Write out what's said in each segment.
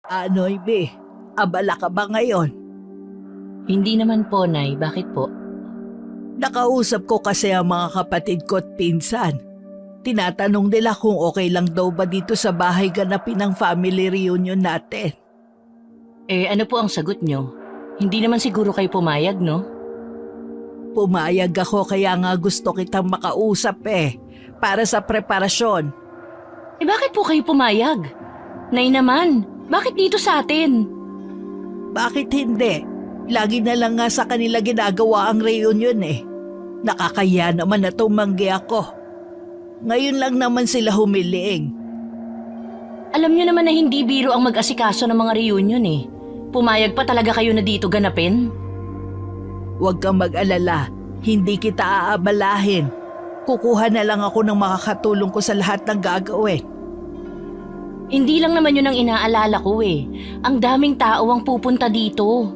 Ano, Ibe? Abala ka ba ngayon? Hindi naman po, Nay. Bakit po? Nakausap ko kasi ang mga kapatid ko at pinsan. Tinatanong nila kung okay lang daw ba dito sa bahay ganapin ang family reunion natin. Ano po ang sagot nyo? Hindi naman siguro kayo pumayag, no? Pumayag ako kaya nga gusto kitang makausap para sa preparasyon. Bakit po kayo pumayag? Nay naman, bakit dito sa atin? Bakit hindi? Lagi na lang nga sa kanila ginagawa ang reunion Nakakaya naman na tumanggi ako. Ngayon lang naman sila humiling. Alam nyo naman na hindi biro ang mag-asikaso ng mga reunion Pumayag pa talaga kayo na dito ganapin? Huwag kang mag-alala, hindi kita aabalahin. Kukuha na lang ako ng makakatulong ko sa lahat ng gagawin. Hindi lang naman yun ang inaalala ko Ang daming tao ang pupunta dito.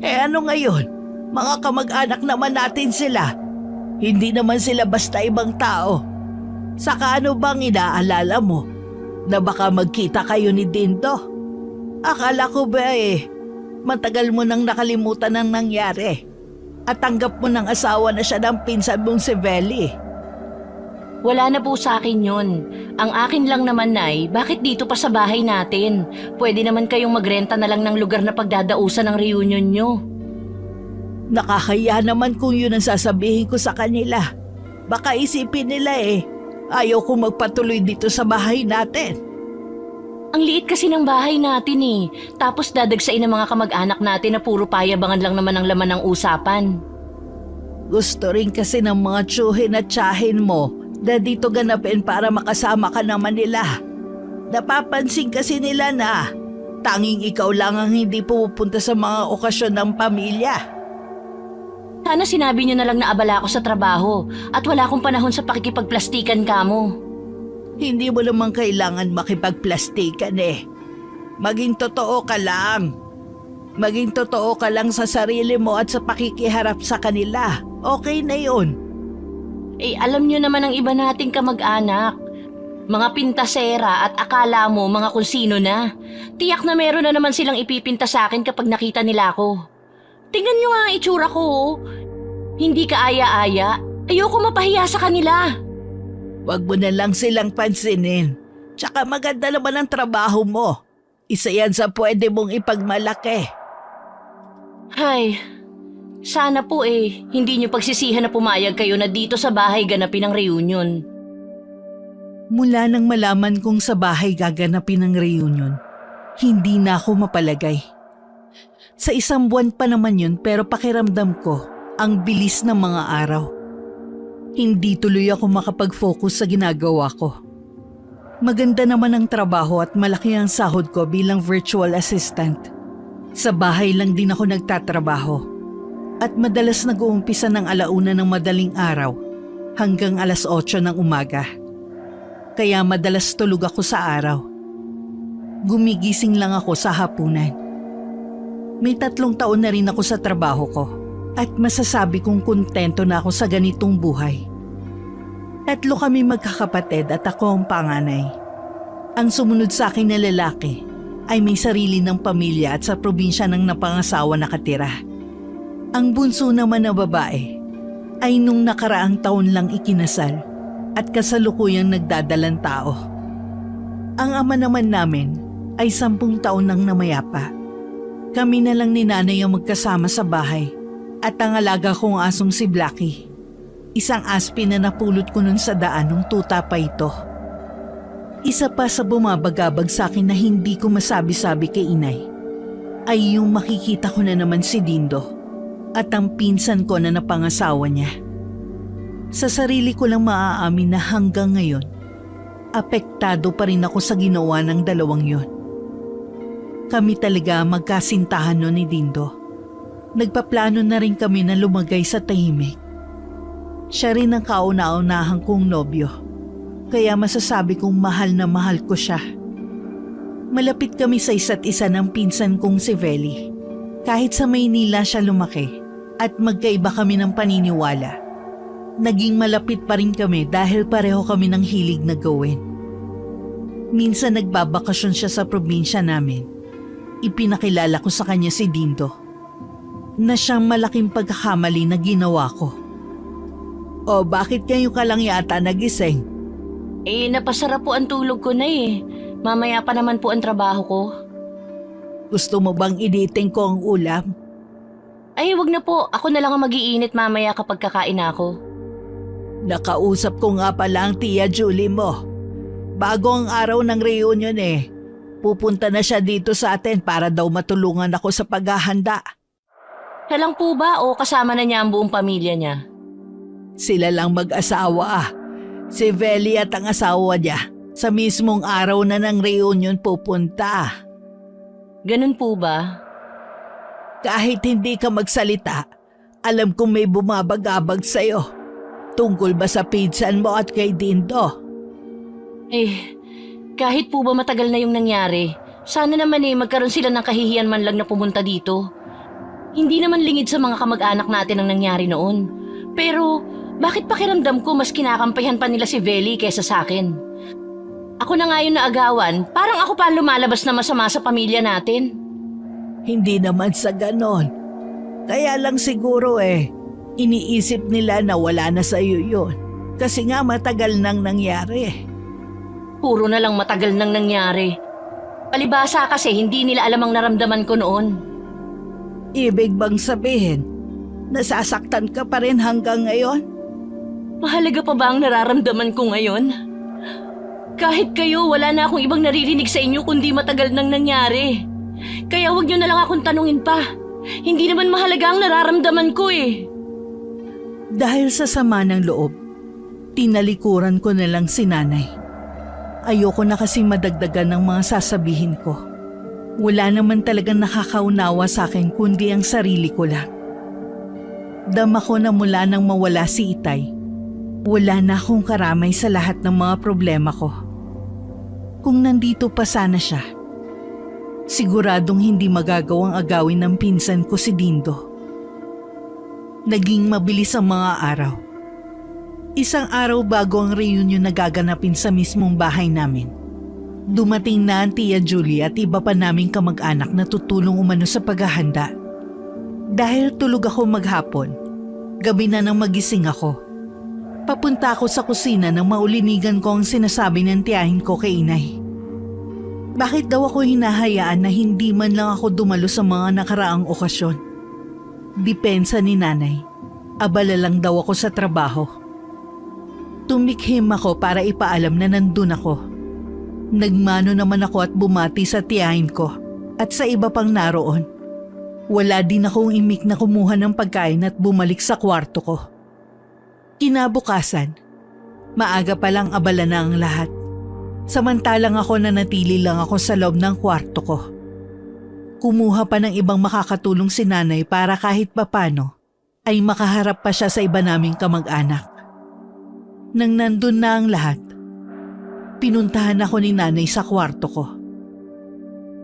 Ano ngayon? Mga kamag-anak naman natin sila. Hindi naman sila basta ibang tao. Saka ano bang inaalala mo? Na baka magkita kayo ni Dindo? Akala ko ba matagal mo nang nakalimutan ang nangyari. At tanggap mo ng asawa na siya ng pinsan mong si Veli. Wala na po sa akin yun. Ang akin lang naman, Nay, bakit dito pa sa bahay natin? Pwede naman kayong magrenta na lang ng lugar na pagdadausan ng reunion nyo. Nakakaya naman kung yun ang sasabihin ko sa kanila. Baka isipin nila ayaw ko magpatuloy dito sa bahay natin. Ang liit kasi ng bahay natin Tapos dadagsain ng mga kamag-anak natin na puro payabangan lang naman ang laman ng usapan. Gusto rin kasi ng mga tsuhin at tsahin mo na dito ganapin para makasama ka naman nila. Napapansin kasi nila na tanging ikaw lang ang hindi pumupunta sa mga okasyon ng pamilya. Sana sinabi niyo na lang na abala ako sa trabaho at wala akong panahon sa pakikipagplastikan kamo. Hindi mo naman kailangan makipagplastikan Maging totoo ka lang. Maging totoo ka lang sa sarili mo at sa pakikiharap sa kanila. Okay na yun. Alam niyo naman ang iba nating kamag-anak. Mga pintasera at akala mo mga kung sino na. Tiyak na meron na naman silang ipipinta sa akin kapag nakita nila ako. Tingnan niyo nga ang itsura ko Hindi ka aya-aya. Ayoko mapahiya sa kanila. Huwag mo na lang silang pansinin. Tsaka maganda naman ang trabaho mo. Isa yan sa pwede mong ipagmalaki. Hay, sana po hindi niyo pagsisihan na pumayag kayo na dito sa bahay ganapin ang reunion. Mula nang malaman kong sa bahay gaganapin ang reunion, hindi na ako mapalagay. Sa 1 buwan pa naman yun pero pakiramdam ko ang bilis ng mga araw. Hindi tuloy ako makapag-focus sa ginagawa ko. Maganda naman ang trabaho at malaki ang sahod ko bilang virtual assistant. Sa bahay lang din ako nagtatrabaho. At madalas nag-uumpisa ng 1:00 ng madaling araw hanggang 8:00 ng umaga. Kaya madalas tulog ako sa araw. Gumigising lang ako sa hapunan. May 3 taon na rin ako sa trabaho ko. At masasabi kong kontento na ako sa ganitong buhay. 3 kami magkakapatid at ako ang panganay. Ang sumunod sa akin na lalaki ay may sarili ng pamilya at sa probinsya ng napangasawa nakatira. Ang bunso naman na babae ay nung nakaraang taon lang ikinasal at kasalukuyang nagdadalang tao. Ang ama naman namin ay 10 taon nang namayapa. Kami na lang ni nanay ang magkasama sa bahay. At ang alaga kong asong si Blackie. Isang aspin na napulot ko nun sa daan nung tuta pa ito. Isa pa sa bumabagabag sa akin na hindi ko masabi-sabi kay inay ay yung makikita ko na naman si Dindo at ang pinsan ko na napangasawa niya. Sa sarili ko lang maaamin na hanggang ngayon, apektado pa rin ako sa ginawa ng dalawang yon. Kami talaga magkasintahan nun ni Dindo. Nagpaplano na rin kami na lumagay sa tahimik. Siya rin ang kauna-unahang kong nobyo, kaya masasabi kong mahal na mahal ko siya. Malapit kami sa isa't isa ng pinsan kong si Veli. Kahit sa Maynila siya lumaki at magkaiba kami ng paniniwala. Naging malapit pa rin kami dahil pareho kami ng hilig na gawin. Minsan nagbabakasyon siya sa probinsya namin. Ipinakilala ko sa kanya si Dindo na siyang malaking pagkakamali na ginawa ko. O bakit ngayon ka lang yata nagising? Napasara po ang tulog ko na eh. Mamaya pa naman po ang trabaho ko. Gusto mo bang initing ko ang ulam? Wag na po. Ako na lang ang mag-iinit mamaya kapag kakain na ako. Nakausap ko nga pala ang Tia Julie mo. Bago ang araw ng reunion pupunta na siya dito sa atin para daw matulungan ako sa paghahanda. Siya lang po ba o kasama na niya ang buong pamilya niya? Sila lang mag-asawa. Si Veli at ang asawa niya. Sa mismong araw na ng reunion pupunta. Ganun po ba? Kahit hindi ka magsalita, alam kong may bumabag-abag sa'yo. Tungkol ba sa pinsan mo at kay Dindo? Kahit po ba matagal na yung nangyari, sana naman magkaroon sila ng kahihiyan man lang na pumunta dito. Hindi naman lingid sa mga kamag-anak natin ang nangyari noon. Pero bakit pakiramdam ko mas kinakampihan pa nila si Veli kaysa sa akin? Ako na nga yung naagawan, parang ako pa ang lumalabas na masama sa pamilya natin. Hindi naman sa ganon. Kaya lang siguro iniisip nila na wala na sa iyo yun. Kasi nga matagal nang nangyari. Puro na lang matagal nang nangyari. Palibhasa kasi hindi nila alam ang naramdaman ko noon. Ibig bang sabihin, nasasaktan ka pa rin hanggang ngayon? Mahalaga pa ba ang nararamdaman ko ngayon? Kahit kayo, wala na akong ibang naririnig sa inyo kundi matagal nang nangyari. Kaya wag niyo na lang akong tanungin pa. Hindi naman mahalaga ang nararamdaman ko Dahil sa sama ng loob, tinalikuran ko na lang si nanay. Ayoko na kasing madagdagan ng mga sasabihin ko. Wala naman talagang nakakaunawa sa akin kundi ang sarili ko lang. Dama ko na mula nang mawala si Itay, wala na akong karamay sa lahat ng mga problema ko. Kung nandito pa sana siya, siguradong hindi magagawang agawin ng pinsan ko si Dindo. Naging mabilis ang mga araw. Isang araw bago ang reunion na gaganapin sa mismong bahay namin, dumating na ang Tia Julie at iba pa naming kamag-anak na tutulong umano sa paghahanda. Dahil tulog ako maghapon, gabi na nang magising ako. Papunta ako sa kusina nang maulinigan ko ang sinasabi ng tiyahin ko kay Inay. Bakit daw ako hinahayaan na hindi man lang ako dumalo sa mga nakaraang okasyon? Depensa ni Nanay, abala lang daw ako sa trabaho. Tumikhim ako para ipaalam na nandun ako. Nagmano naman ako at bumati sa tiyahin ko at sa iba pang naroon. Wala din akong imik na kumuha ng pagkain at bumalik sa kwarto ko. Kinabukasan, maaga pa lang abala na ang lahat. Samantalang ako na natili lang ako sa loob ng kwarto ko. Kumuha pa ng ibang makakatulong si Nanay para kahit papano ay makaharap pa siya sa iba naming kamag-anak. Nang nandun na ang lahat, pinuntahan ako ni Nanay sa kwarto ko.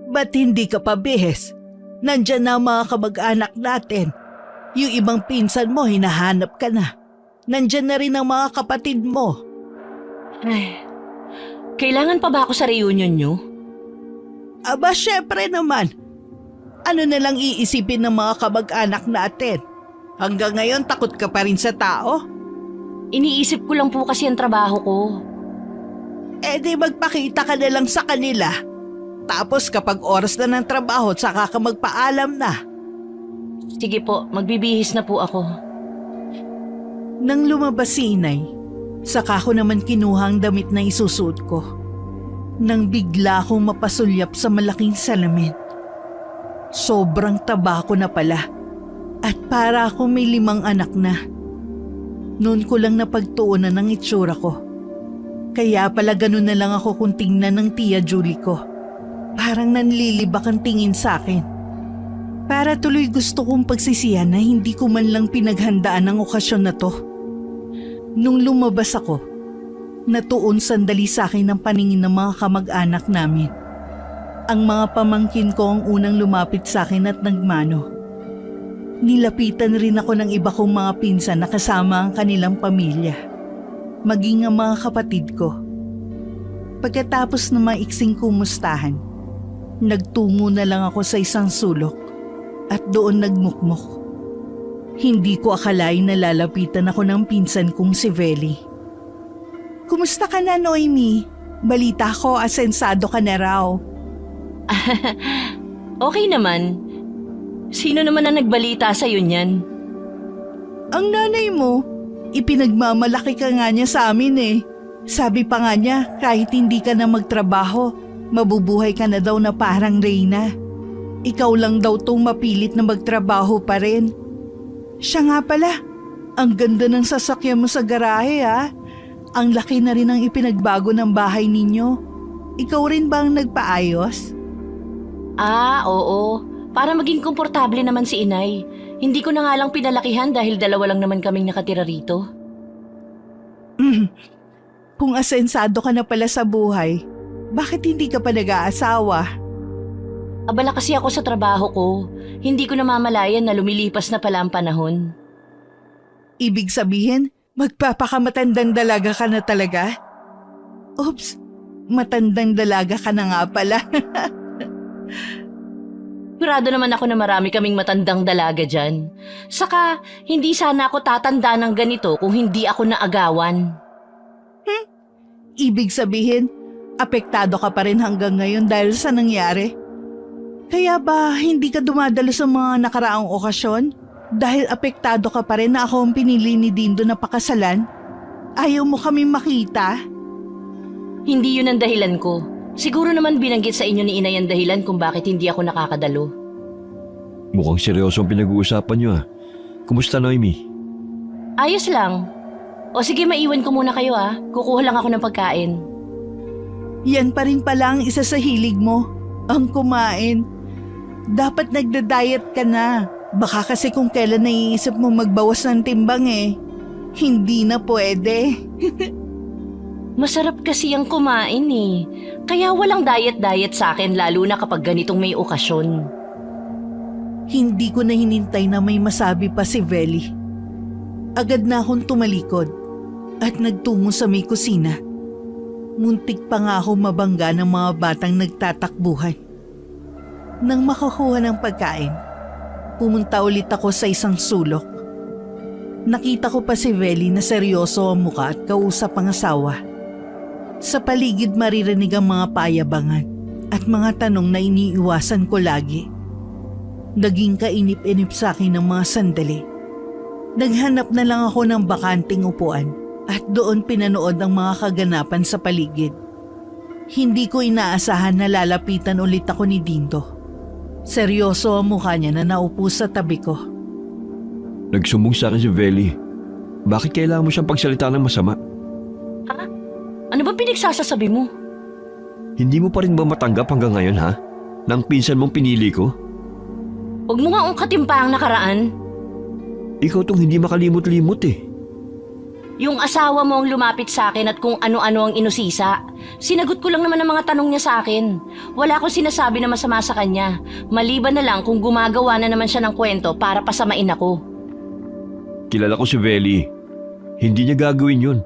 Ba't hindi ka pa bihis? Nandyan na ang mga kamag-anak natin. Yung ibang pinsan mo, hinahanap ka na. Nandyan na rin ang mga kapatid mo. Kailangan pa ba ako sa reunion nyo? Aba, syempre naman. Ano na lang iisipin ng mga kamag-anak natin? Hanggang ngayon takot ka pa rin sa tao? Iniisip ko lang po kasi ang trabaho ko. Di magpakita ka na lang sa kanila. Tapos kapag oras na ng trabaho, saka ka magpaalam na. Sige po, magbibihis na po ako. Nang lumabas si Inay, saka ko naman kinuha ang damit na isusuot ko. Nang bigla akong mapasulyap sa malaking salamin. Sobrang taba ko na pala. At para akong may 5 anak na. Noon ko lang napagtuunan ng itsura ko. Kaya pala ganun na lang ako kung tingnan ng Tia Julie ko. Parang nanlilibak ang tingin sa akin. Para tuloy gusto kong pagsisihan na hindi ko man lang pinaghandaan ang okasyon na to. Nung lumabas ako, natuon sandali sa akin ang paningin ng mga kamag-anak namin. Ang mga pamangkin ko ang unang lumapit sa akin at nagmano. Nilapitan rin ako ng iba kong mga pinsan na kasama ang kanilang pamilya, maging ang mga kapatid ko. Pagkatapos ng maiksing kumustahan, nagtungo na lang ako sa isang sulok at doon nagmukmok. Hindi ko akalain na lalapitan ako ng pinsan kong si Veli. Kumusta ka na, Noemi? Balita ko, asensado ka na raw. Okay naman. Sino naman ang nagbalita sa'yo niyan? Ang nanay mo, ipinagmamalaki ka nga niya sa amin eh. Sabi pa nga niya, kahit hindi ka na magtrabaho, mabubuhay ka na daw na parang reyna. Ikaw lang daw tong mapilit na magtrabaho pa rin. Siya nga pala, ang ganda ng sasakyan mo sa garahe ha. Ang laki na rin ang ipinagbago ng bahay ninyo. Ikaw rin ba ang nagpaayos? Oo. Para maging komportable naman si inay. Hindi ko na nga lang pinalakihan dahil dalawa lang naman kaming nakatira rito. Kung asensado ka na pala sa buhay, bakit hindi ka pa nag-aasawa? Abala kasi ako sa trabaho ko. Hindi ko namamalayan na lumilipas na pala ang panahon. Ibig sabihin, magpapakamatandang dalaga ka na talaga? Oops, matandang dalaga ka na nga pala. Sigurado naman ako na marami kaming matandang dalaga dyan. Saka, hindi sana ako tatanda ng ganito kung hindi ako naagawan. Ibig sabihin, apektado ka pa rin hanggang ngayon dahil sa nangyari? Kaya ba hindi ka dumadalo sa mga nakaraang okasyon? Dahil apektado ka pa rin na ako ang pinili ni Dindo na pakasalan? Ayaw mo kami makita? Hindi yun ang dahilan ko. Siguro naman binanggit sa inyo ni inay ang dahilan kung bakit hindi ako nakakadalo. Mukhang seryoso ang pinag-uusapan niyo ah. Kumusta, Noemi? Ayos lang. O sige, maiwan ko muna kayo ah. Kukuha lang ako ng pagkain. Yan pa rin pala ang isa sa hilig mo, ang kumain. Dapat nagda-diet ka na. Baka kasi kung kailan naiisip mo magbawas ng timbang eh. Hindi na pwede. Masarap kasi ang kumain eh. Kaya walang diet-diet sa akin lalo na kapag ganitong may okasyon. Hindi ko na hinintay na may masabi pa si Veli. Agad na akong tumalikod at nagtungo sa may kusina. Muntik pa nga ako mabangga ng mga batang nagtatakbuhan. Nang makakuha ng pagkain, pumunta ulit ako sa isang sulok. Nakita ko pa si Veli na seryoso ang muka at kausap ang asawa. Sa paligid maririnig ang mga payabangan at mga tanong na iniiwasan ko lagi. Naging kainip-inip sa akin ng mga sandali. Naghanap na lang ako ng bakanting upuan at doon pinanood ang mga kaganapan sa paligid. Hindi ko inaasahan na lalapitan ulit ako ni Dindo. Seryoso ang mukha niya na naupo sa tabi ko. Nagsumbong sa akin si Veli. Bakit kailangan mo siyang pagsalita ng masama? Ano ba pinagsasasabi mo? Hindi mo pa rin ba matanggap hanggang ngayon ha? Nang pinsan mong pinili ko? Huwag mo nga ungkatin pa ang nakaraan. Ikaw tong hindi makalimot-limot eh. Yung asawa mo ang lumapit sa akin at kung ano-ano ang inusisa. Sinagot ko lang naman ang mga tanong niya sa akin. Wala akong sinasabi na masama sa kanya. Maliban na lang kung gumagawa na naman siya ng kwento para pasamain ako. Kilala ko si Veli. Hindi niya gagawin yun.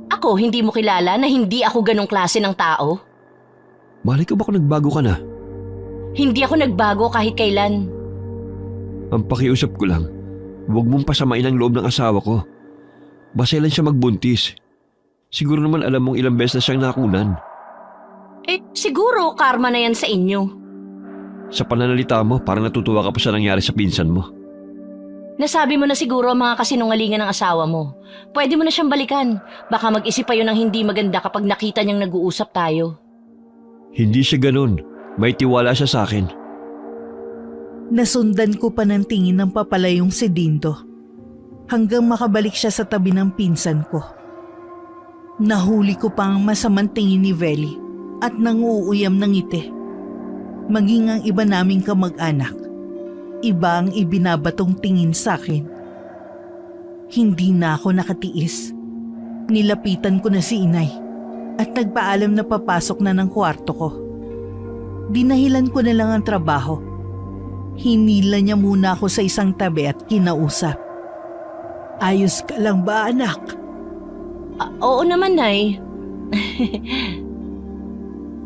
Ako, hindi mo kilala na hindi ako ganong klase ng tao? Malay ko ba kung nagbago ka na? Hindi ako nagbago kahit kailan. Ang pakiusap ko lang, huwag mong pasamain ang loob ng asawa ko. Baselan siya magbuntis. Siguro naman alam mong ilang beses na siyang nakunan. Siguro karma na yan sa inyo. Sa pananalita mo, parang natutuwa ka pa sa nangyari sa pinsan mo. Nasabi mo na siguro ang mga kasinungalingan ng asawa mo. Pwede mo na siyang balikan. Baka mag-isip pa yun ng hindi maganda kapag nakita niyang nag-uusap tayo. Hindi siya ganun. May tiwala siya sa akin. Nasundan ko pa ng tingin ng papalayong si Dindo hanggang makabalik siya sa tabi ng pinsan ko. Nahuli ko pa ang masamang tingin ni Veli at nanguuyam ng ngiti. Maging ang iba naming kamag-anak, iba ang ibinabatong tingin sa akin. Hindi na ako nakatiis. Nilapitan ko na si inay at nagpaalam na papasok na ng kwarto ko. Dinahilan ko na lang ang trabaho. Hinila niya muna ako sa isang tabi at kinausap. Ayos ka lang ba, anak? Oo naman, Nay.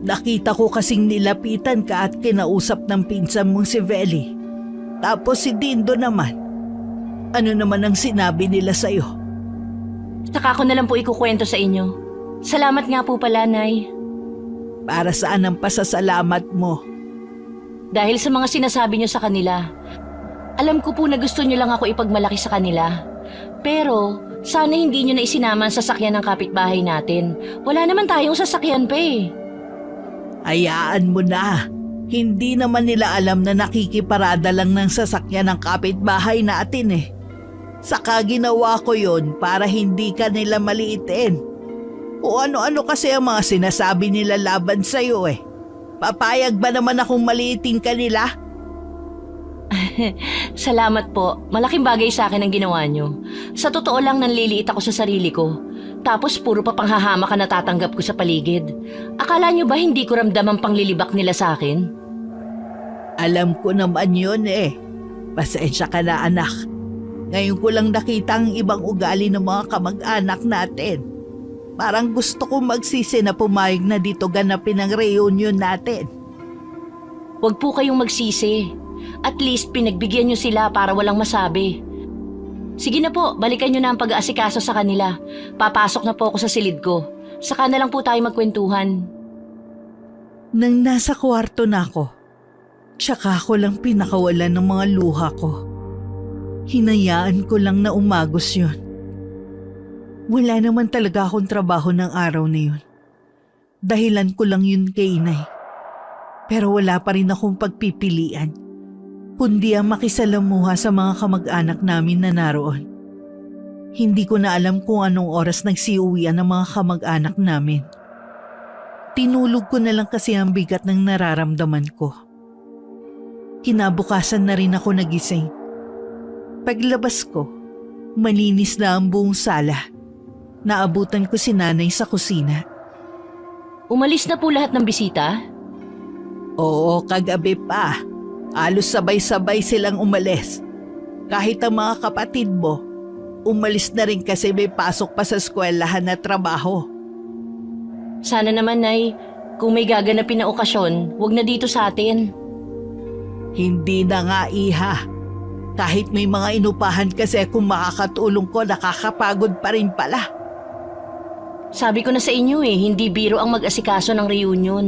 Nakita ko kasing nilapitan ka at kinausap ng pinsan mong si Veli. Tapos si Dindo naman. Ano naman ang sinabi nila sa'yo? Saka ko na lang po ikukwento sa inyo. Salamat nga po pala, Nay. Para saan ang pasasalamat mo? Dahil sa mga sinasabi niyo sa kanila. Alam ko po na gusto niyo lang ako ipagmalaki sa kanila. Pero sana hindi niyo na isinama ang sasakyan ng kapitbahay natin. Wala naman tayong sasakyan pa eh. Hayaan mo na. Hindi naman nila alam na nakikiparada lang ng sasakyan ng kapitbahay natin eh. Saka ginawa ko yon para hindi ka nila maliitin. O ano-ano kasi ang mga sinasabi nila laban sa'yo eh. Papayag ba naman akong maliitin ka nila? Salamat po. Malaking bagay sa akin ang ginawa niyo. Sa totoo lang nanliliit ako sa sarili ko. Tapos puro pa panghahama ka natatanggap ko sa paligid. Akala niyo ba hindi ko ramdam ang panglilibak nila sa akin? Alam ko naman yun eh. Pasensya ka na anak. Ngayon ko lang nakita ang ibang ugali ng mga kamag-anak natin. Parang gusto kong magsisi na pumayag na dito ganapin ang reunion natin. Huwag po kayong magsisi. At least pinagbigyan niyo sila para walang masabi. Sige na po, balikan niyo na ang pag-aasikaso sa kanila. Papasok na po ako sa silid ko. Saka na lang po tayo magkwentuhan. Nang nasa kwarto na ako, tsaka ako lang pinakawalan ng mga luha ko. Hinayaan ko lang na umagos yun. Wala naman talaga akong trabaho ng araw na yun. Dahilan ko lang yun kay inay. Pero wala pa rin akong pagpipilian, kundi ang makisalamuha sa mga kamag-anak namin na naroon. Hindi ko na alam kung anong oras nagsiuwian ang mga kamag-anak namin. Tinulog ko na lang kasi ang bigat ng nararamdaman ko. Kinabukasan na rin ako nagising. Paglabas ko, malinis na ang buong sala. Naabutan ko si nanay sa kusina. Umalis na po lahat ng bisita? Oo, kagabi pa. Halos sabay-sabay silang umalis. Kahit ang mga kapatid mo, umalis na rin kasi may pasok pa sa eskwelahan na trabaho. Sana naman, Nay, kung may gaganapin na okasyon, wag na dito sa atin. Hindi na nga, iha. Kahit may mga inupahan kasi kung makakatulong ko, nakakapagod pa rin pala. Sabi ko na sa inyo hindi biro ang mag-asikaso ng reunion.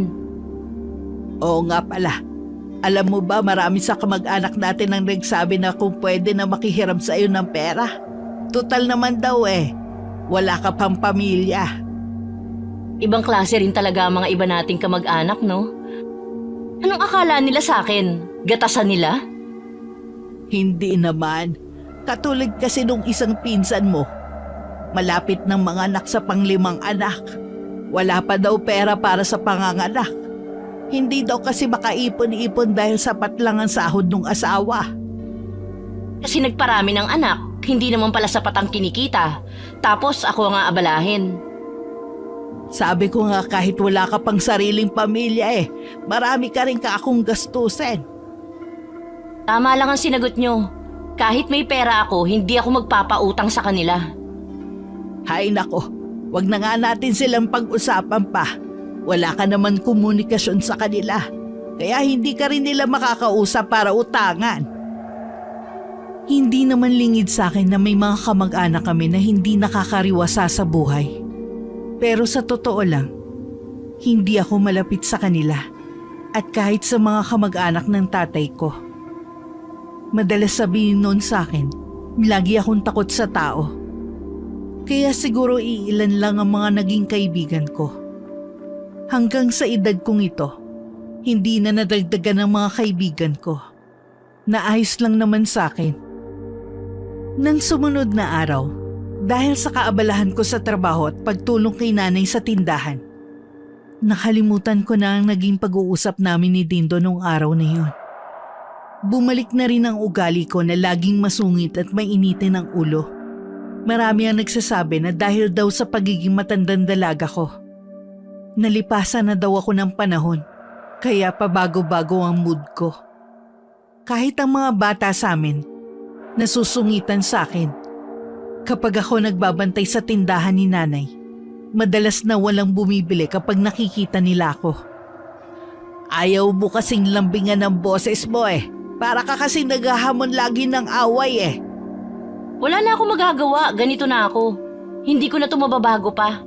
Oo nga pala. Alam mo ba, marami sa kamag-anak natin ang nagsabi na kung pwede na makihiram sa iyo ng pera. Total naman daw wala ka pang pamilya. Ibang klase rin talaga ang mga iba nating kamag-anak, no? Anong akala nila sa akin? Gatasan nila? Hindi naman. Katulad kasi nung isang pinsan mo. Malapit ng mga anak sa pang-5 anak. Wala pa daw pera para sa panganganak. Hindi daw kasi makaipon-ipon dahil sapat lang ang sahod ng asawa. Kasi nagparami ng anak, hindi naman pala sapat ang kinikita. Tapos ako nga abalahin. Sabi ko nga kahit wala ka pang sariling pamilya marami ka rin akong gastusin. Tama lang ang sinagot nyo. Kahit may pera ako, hindi ako magpapautang sa kanila. Hay nako, wag na nga natin silang pag-usapan pa. Wala ka naman komunikasyon sa kanila. Kaya hindi ka rin nila makakausap para utangan. Hindi naman lingid sa akin na may mga kamag-anak kami na hindi nakakariwasa sa buhay. Pero sa totoo lang, hindi ako malapit sa kanila. At kahit sa mga kamag-anak ng tatay ko. Madalas sabihin noon sa akin, lagi akong takot sa tao. Kaya siguro iilan lang ang mga naging kaibigan ko. Hanggang sa edad kong ito, hindi na nadagdagan ng mga kaibigan ko. Naayos lang naman sa akin. Nang sumunod na araw, dahil sa kaabalahan ko sa trabaho at pagtulong kay nanay sa tindahan, nakalimutan ko na ang naging pag-uusap namin ni Dindo nung araw na yun. Bumalik na rin ang ugali ko na laging masungit at mainitin ang ulo. Marami ang nagsasabi na dahil daw sa pagiging matandang dalaga ko. Nalipasan na daw ako ng panahon, kaya pabago-bago ang mood ko. Kahit ang mga bata sa amin, nasusungitan sa akin. Kapag ako nagbabantay sa tindahan ni nanay, Madalas na walang bumibili kapag nakikita nila ako. Ayaw mo kasing lambingan ng boses mo eh. Para ka kasing naghahamon lagi ng away eh. Wala na ako magagawa, ganito na ako. Hindi ko na ito mababago pa.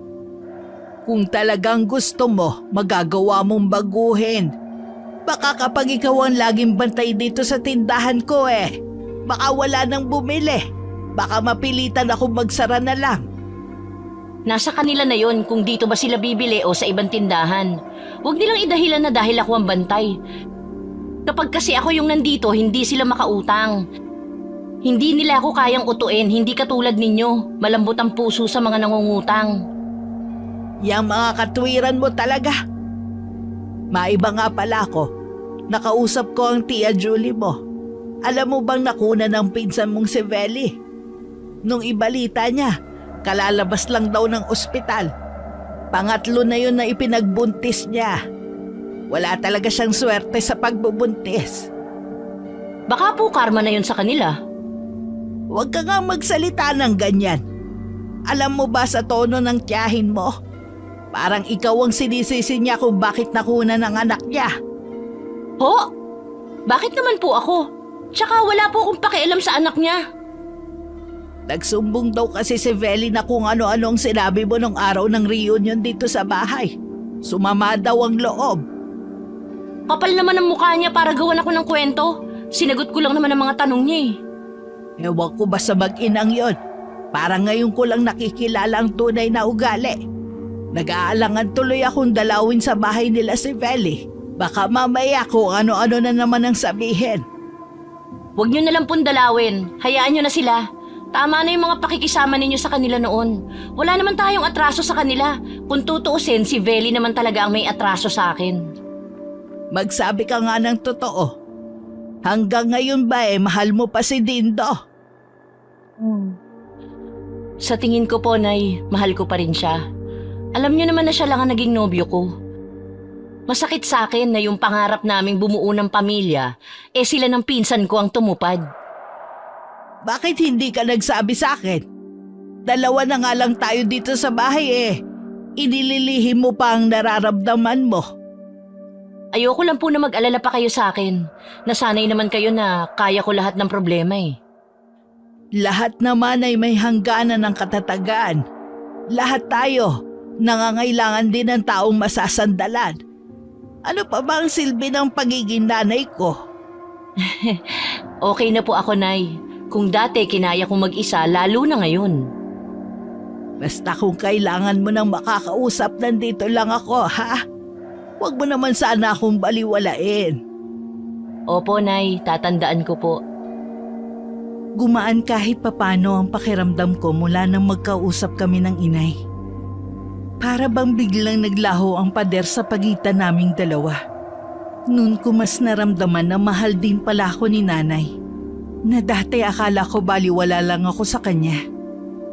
Kung talagang gusto mo, magagawa mong baguhin. Baka kapag ikaw ang laging bantay dito sa tindahan ko eh. Baka wala nang bumili. Baka mapilitan ako magsara na lang. Nasa kanila na yon kung dito ba sila bibili o sa ibang tindahan. Huwag nilang idahilan na dahil ako ang bantay. Kapag kasi ako yung nandito, hindi sila makautang. Hindi nila ako kayang utuin, hindi katulad ninyo. Malambot ang puso sa mga nangungutang. Yang mga katwiran mo talaga. Maiba nga pala ako. Nakausap ko ang Tia Julie mo. Alam mo bang nakuna ng pinsan mong si Veli? Nung ibalita niya, kalalabas lang daw ng ospital. Pangatlo na yun na ipinagbuntis niya. Wala talaga siyang swerte sa pagbubuntis. Baka po karma na yun sa kanila. Huwag ka nga magsalita ng ganyan. Alam mo ba sa tono ng tiyahin mo? Parang ikaw ang sinisisi niya kung bakit nakuna ng anak niya. Ho? Bakit naman po ako? Tsaka wala po akong pakialam sa anak niya. Nagsumbong daw kasi si Veli na kung ano-ano ang sinabi mo nung araw ng reunion dito sa bahay. Sumama daw ang loob. Kapal naman ang mukha niya para gawan ako ng kwento. Sinagot ko lang naman ang mga tanong niya eh. Ewan ko ba sa mag-inang yon? Parang ngayon ko lang nakikilala ang tunay na ugali. Nag-aalangan tuloy akong dalawin sa bahay nila si Veli. Baka mamaya kung ano-ano na naman ang sabihin. Huwag niyo na lang pong dalawin. Hayaan niyo na sila. Tama na yung mga pakikisama ninyo sa kanila noon. Wala naman tayong atraso sa kanila. Kung tutuusin, si Veli naman talaga ang may atraso sa akin. Magsabi ka nga ng totoo. Hanggang ngayon ba mahal mo pa si Dindo? Sa tingin ko po, Nay, mahal ko pa rin siya. Alam niyo naman na siya lang ang naging nobyo ko. Masakit sa akin na yung pangarap naming bumuo ng pamilya, sila ng pinsan ko ang tumupad. Bakit hindi ka nagsabi sa akin? Dalawa na nga lang tayo dito sa bahay eh. Inililihim mo pa ang nararamdaman mo. Ayoko lang po na mag-alala pa kayo sa akin. Nasanay naman kayo na kaya ko lahat ng problema eh. Lahat naman ay may hangganan ng katatagan. Lahat tayo, nangangailangan din ng taong masasandalan. Ano pa ba ang silbi ng pagiging nanay ko? Okay na po ako, Nay. Kung dati kinaya kong mag-isa, lalo na ngayon. Basta kung kailangan mo nang makakausap, nandito lang ako, ha? Huwag mo naman sana akong baliwalain. Opo, Nay. Tatandaan ko po. Gumaan kahit papano ang pakiramdam ko mula nang magkausap kami ng inay. Para bang biglang naglaho ang pader sa pagitan naming dalawa. Noon ko mas naramdaman na mahal din pala ako ni nanay. Na dati akala ko baliwala lang ako sa kanya.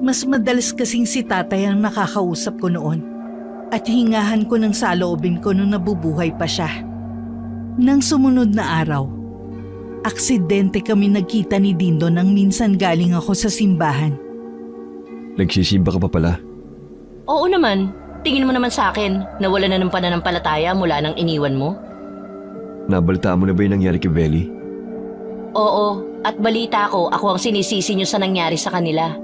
Mas madalas kasing si tatay ang nakakausap ko noon. At hingahan ko ng saloobin ko nung nabubuhay pa siya. Nang sumunod na araw, aksidente kami nagkita ni Dindo nang minsan galing ako sa simbahan. Nagsisimba ka pa pala? Oo naman. Tingin mo naman sa akin, nawala na ng pananampalataya mula nang iniwan mo? Nabalitaan mo na ba yung nangyari kay Veli? Oo, at balita ko, ako ang sinisisi niyo sa nangyari sa kanila.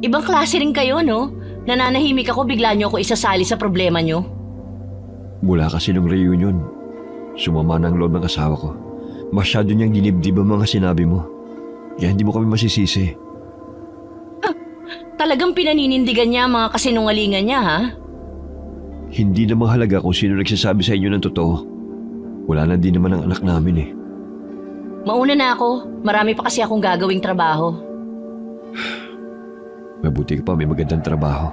Ibang klase rin kayo, no? Nananahimik ako, bigla niyo ako isasali sa problema niyo. Mula kasi nung reunion, sumama na ang loob ng asawa ko. Masyado niyang dinibdib ang mga sinabi mo. Kaya hindi mo kami masisisi. Talagang pinaninindigan niya ang mga kasinungalingan niya, ha? Hindi na mahalaga kung sino nagsasabi sa inyo ng totoo. Wala na din naman ang anak namin eh. Mauna na ako. Marami pa kasi akong gagawing trabaho. Mabuti ka pa, may magandang trabaho.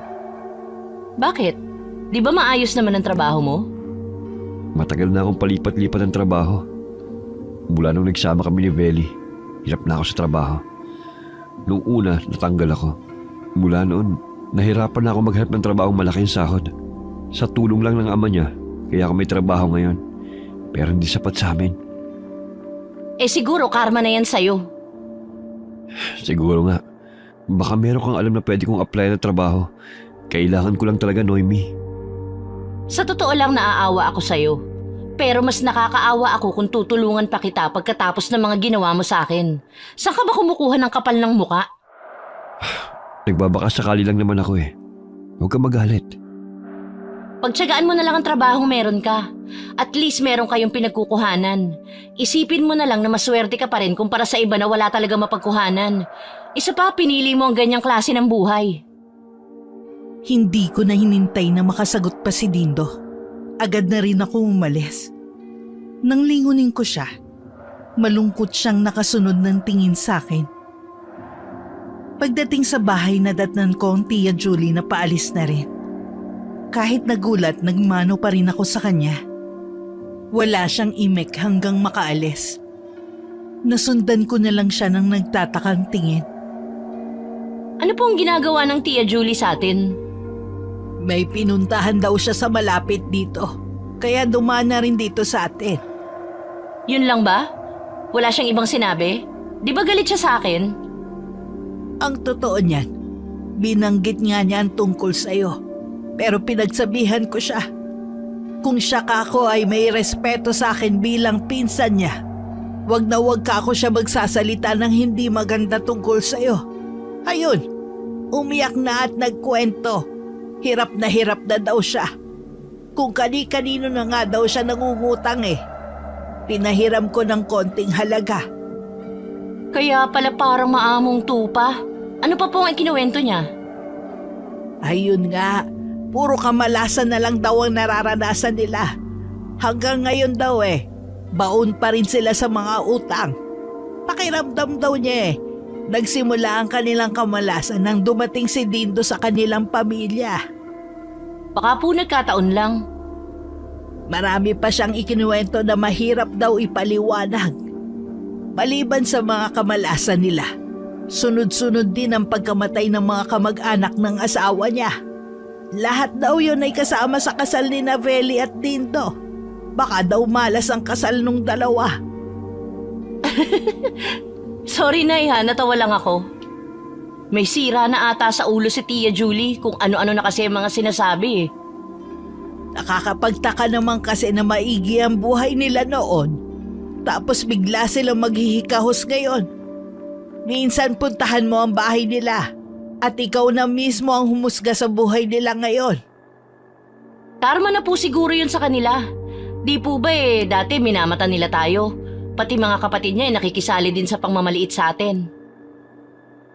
Bakit? Di ba maayos naman ang trabaho mo? Matagal na akong palipat-lipat ng trabaho. Mula nung nagsama kami ni Veli, hirap na ako sa trabaho. Nung una, natanggal ako. Mula noon, nahirapan na ako maghanap ng trabahong malaking sahod. Sa tulong lang ng ama niya, kaya ako may trabaho ngayon. Pero hindi sapat sa amin. Siguro karma na yan sa'yo. Siguro nga. Baka meron kang alam na pwede kong apply na trabaho. Kailangan ko lang talaga, Noemi. Sa totoo lang naaawa ako sa'yo. Pero mas nakakaawa ako kung tutulungan pa kita pagkatapos ng mga ginawa mo sa akin. Saan ka ba kumukuha ng kapal ng muka? Nagbabaka sakali lang naman ako eh. Huwag ka magalit. Pagtiyagaan mo na lang ang trabahong meron ka. At least meron kayong pinagkukuhanan. Isipin mo na lang na maswerte ka pa rin kumpara sa iba na wala talaga mapagkuhanan. Isa pa, pinili mo ang ganyang klase ng buhay. Hindi ko na hinintay na makasagot pa si Dindo. Agad na rin ako umalis. Nang lingunin ko siya, malungkot siyang nakasunod ng tingin sa akin. Pagdating sa bahay, nadatnan ko ang Tia Julie na paalis na rin. Kahit nagulat, nagmano pa rin ako sa kanya. Wala siyang imik hanggang makaalis. Nasundan ko na lang siya ng nagtatakang tingin. Ano pong ginagawa ng Tia Julie sa atin? May pinuntahan daw siya sa malapit dito. Kaya dumaan na rin dito sa atin. Yun lang ba? Wala siyang ibang sinabi? Di ba galit siya sa akin? Ang totoo niyan, binanggit nga niya ang tungkol sa'yo. Pero pinagsabihan ko siya. Kung siya ka ako ay may respeto sa akin bilang pinsan niya. Wag na wag ka ako siya magsasalita ng hindi maganda tungkol sa'yo. Ayun, umiyak na at nagkwento. Hirap na daw siya. Kung kani-kanino na nga daw siya nangungutang eh. Pinahiram ko ng konting halaga. Kaya pala parang maamong tupa. Ano pa pong ikinuwento niya? Ayun nga, puro kamalasan na lang daw ang nararanasan nila. Hanggang ngayon daw baon pa rin sila sa mga utang. Pakiramdam daw niya nagsimula ang kanilang kamalasan nang dumating si Dindo sa kanilang pamilya. Baka po nagkataon lang. Marami pa siyang ikinuwento na mahirap daw ipaliwanag. Maliban sa mga kamalasan nila, sunod-sunod din ang pagkamatay ng mga kamag-anak ng asawa niya. Lahat daw yun ay kasama sa kasal ni Navelli at Dindo. Baka daw malas ang kasal nung dalawa. Sorry Nay ha, natawa lang ako. May sira na ata sa ulo si Tia Julie kung ano-ano na kasi mga sinasabi. Nakakapagtaka naman kasi na maigi ang buhay nila noon. Tapos bigla silang maghihikahos ngayon. Minsan puntahan mo ang bahay nila at ikaw na mismo ang humusga sa buhay nila ngayon. Karma na po siguro yun sa kanila. Di po ba dati minamata nila tayo? Pati mga kapatid niya ay nakikisali din sa pangmamaliit sa atin.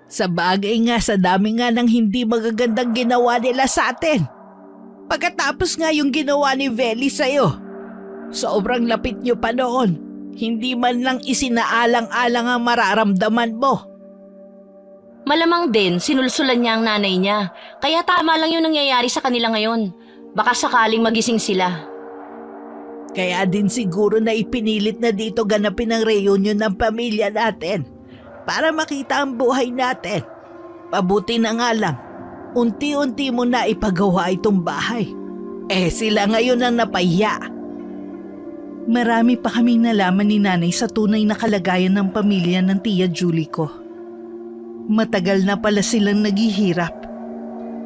Sa bagay nga, sa dami nga ng hindi magagandang ginawa nila sa atin. Pagkatapos nga yung ginawa ni Veli sa'yo. Sobrang lapit niyo pa noon. Hindi man lang isinaalang-alang ang mararamdaman mo. Malamang din, sinulsulan niya ang nanay niya. Kaya tama lang yung nangyayari sa kanila ngayon. Baka sakaling magising sila. Kaya din siguro na ipinilit na dito ganapin ang reunion ng pamilya natin para makita ang buhay natin. Pabuti na nga lang, unti-unti mo na ipagawa itong bahay. Sila ngayon ang napahiya. Marami pa kaming nalaman ni Nanay sa tunay na kalagayan ng pamilya ng Tia Julie ko. Matagal na pala silang naghihirap.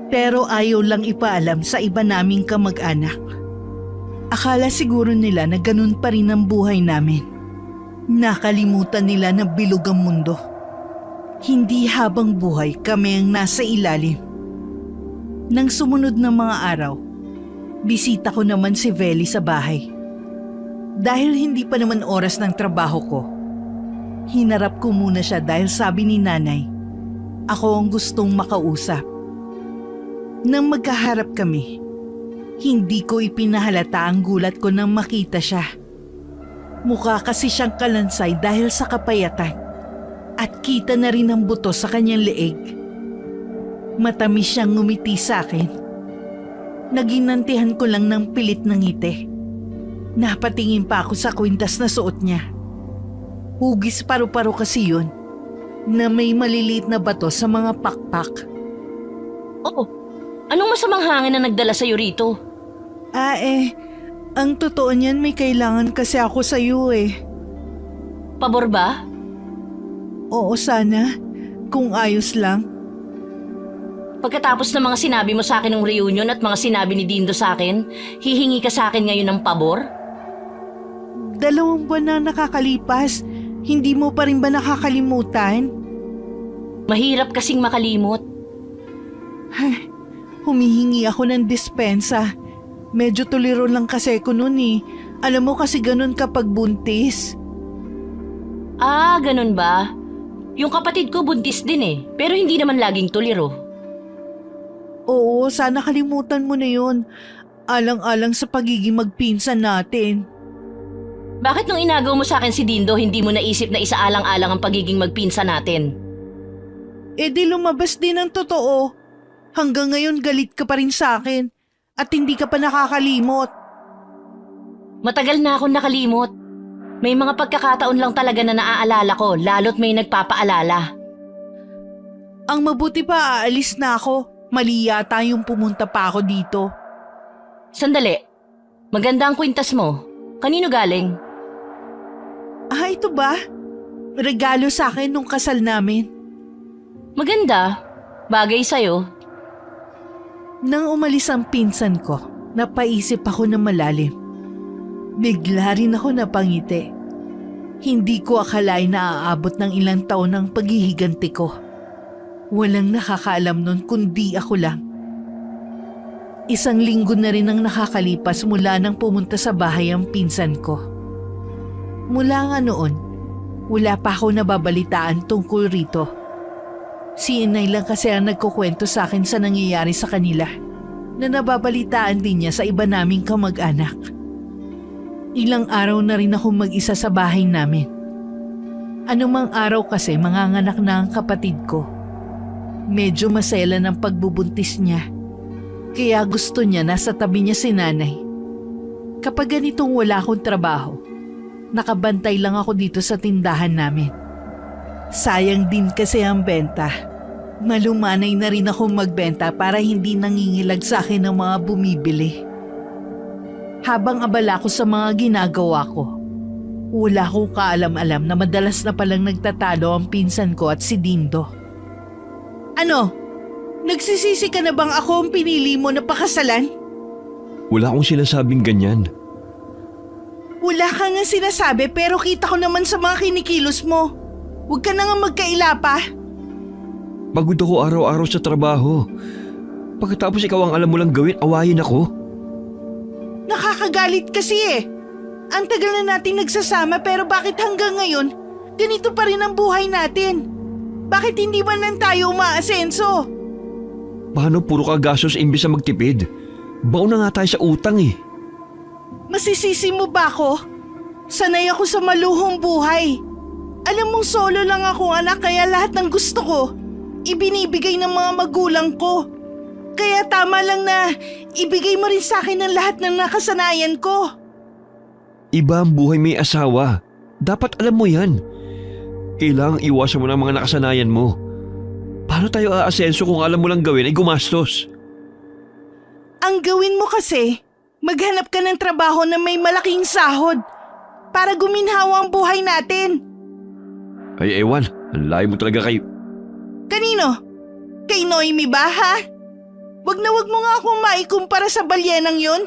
Pero ayaw lang ipaalam sa iba naming kamag-anak. Akala siguro nila na ganun pa rin ang buhay namin. Nakalimutan nila na bilog ang mundo. Hindi habang buhay kami ang nasa ilalim. Nang sumunod na mga araw, bisita ko naman si Veli sa bahay. Dahil hindi pa naman oras ng trabaho ko, hinarap ko muna siya dahil sabi ni Nanay, ako ang gustong makausap. Nang magkaharap kami, hindi ko ipinahalata ang gulat ko nang makita siya. Mukha kasi siyang kalansay dahil sa kapayatan at kita na rin ang buto sa kanyang leeg. Matamis siyang ngumiti sa akin. Naginantihan ko lang ng pilit ng ngiti. Napatingin pa ako sa kwintas na suot niya. Hugis paru-paro kasi yun na may maliliit na bato sa mga pakpak. Oo, anong masamang hangin na nagdala sa'yo rito? Ang totoo niyan may kailangan kasi ako sa iyo Pabor ba? Oo sana, kung ayos lang. Pagkatapos ng mga sinabi mo sa akin ng reunion at mga sinabi ni Dindo sa akin, hihingi ka sa akin ngayon ng pabor? 2 buwan na nakakalipas. Hindi mo pa rin ba nakakalimutan? Mahirap kasing makalimot. Humihingi ako ng dispensa. Medyo tuliro lang kasi ko nun eh. Alam mo kasi ganun kapag buntis. Ah, ganun ba? Yung kapatid ko buntis din eh, pero hindi naman laging tuliro. Oo, sana kalimutan mo na yun. Alang-alang sa pagiging magpinsan natin. Bakit nung inagaw mo sa akin si Dindo, hindi mo naisip na isaalang-alang ang pagiging magpinsan natin? Eh di lumabas din ang totoo. Hanggang ngayon galit ka pa rin sa akin at hindi ka pa nakakalimot. Matagal na akong nakalimot. May mga pagkakataon lang talaga na naaalala ko, lalo't may nagpapaalala. Ang mabuti pa aalis na ako. Mali yata yung pumunta pa ako dito. Sandali, maganda ang kwintas mo. Kanino galing? Ah, ito ba? Regalo sa akin nung kasal namin. Maganda. Bagay sa'yo. Nang umalis ang pinsan ko, napaisip ako na malalim. Bigla rin ako napangiti. Hindi ko akalain na aabot ng ilang taon ang paghihiganti ko. Walang nakakaalam nun kundi ako lang. 1 linggo na rin ang nakakalipas mula nang pumunta sa bahay ang pinsan ko. Mula nga noon, wala pa ako nababalitaan tungkol rito. Si inay lang kasi ang nagkukwento sa akin sa nangyayari sa kanila na nababalitaan din niya sa iba naming kamag-anak. Ilang araw na rin ako mag-isa sa bahay namin. Anumang araw kasi manganganak na ang kapatid ko. Medyo masela ng pagbubuntis niya. Kaya gusto niya nasa tabi niya si nanay. Kapag ganitong wala akong trabaho, nakabantay lang ako dito sa tindahan namin. Sayang din kasi ang benta. Malumanay na rin akong magbenta para hindi nangingilag sa akin ng mga bumibili. Habang abala ko sa mga ginagawa ko, wala akong kaalam-alam na madalas na palang nagtatalo ang pinsan ko at si Dindo. Ano? Nagsisisi ka na bang ako ang pinili mo na pakasalan? Wala akong sinasabing ganyan. Wala ka nga sinasabi pero kita ko naman sa mga kinikilos mo. Huwag ka na nga magkaila pa. Pagod ako araw-araw sa trabaho. Pagkatapos ikaw ang alam mo lang gawin, awayin ako. Nakakagalit kasi eh. Ang tagal na natin nagsasama pero bakit hanggang ngayon, ganito pa rin ang buhay natin? Bakit hindi man lang tayo umaasenso? Paano puro ka gastos imbis na magtipid? Baon na nga tayo sa utang eh. Masisisi mo ba ako? Sanay ako sa maluhong buhay. Alam mong solo lang akong anak kaya lahat ng gusto ko, ibinibigay ng mga magulang ko. Kaya tama lang na ibigay mo rin sa akin ang lahat ng nakasanayan ko. Iba ang buhay may asawa. Dapat alam mo yan. Kailangang iwasan mo ng mga nakasanayan mo. Paano tayo aasenso kung alam mo lang gawin ay gumastos? Ang gawin mo kasi, maghanap ka ng trabaho na may malaking sahod para guminhawa ang buhay natin. Ay ewan, ang layo mo talaga kayo. Kanino? Kay Noemi ba ha? Wag mo nga akong maikumpara sa balyenang yun.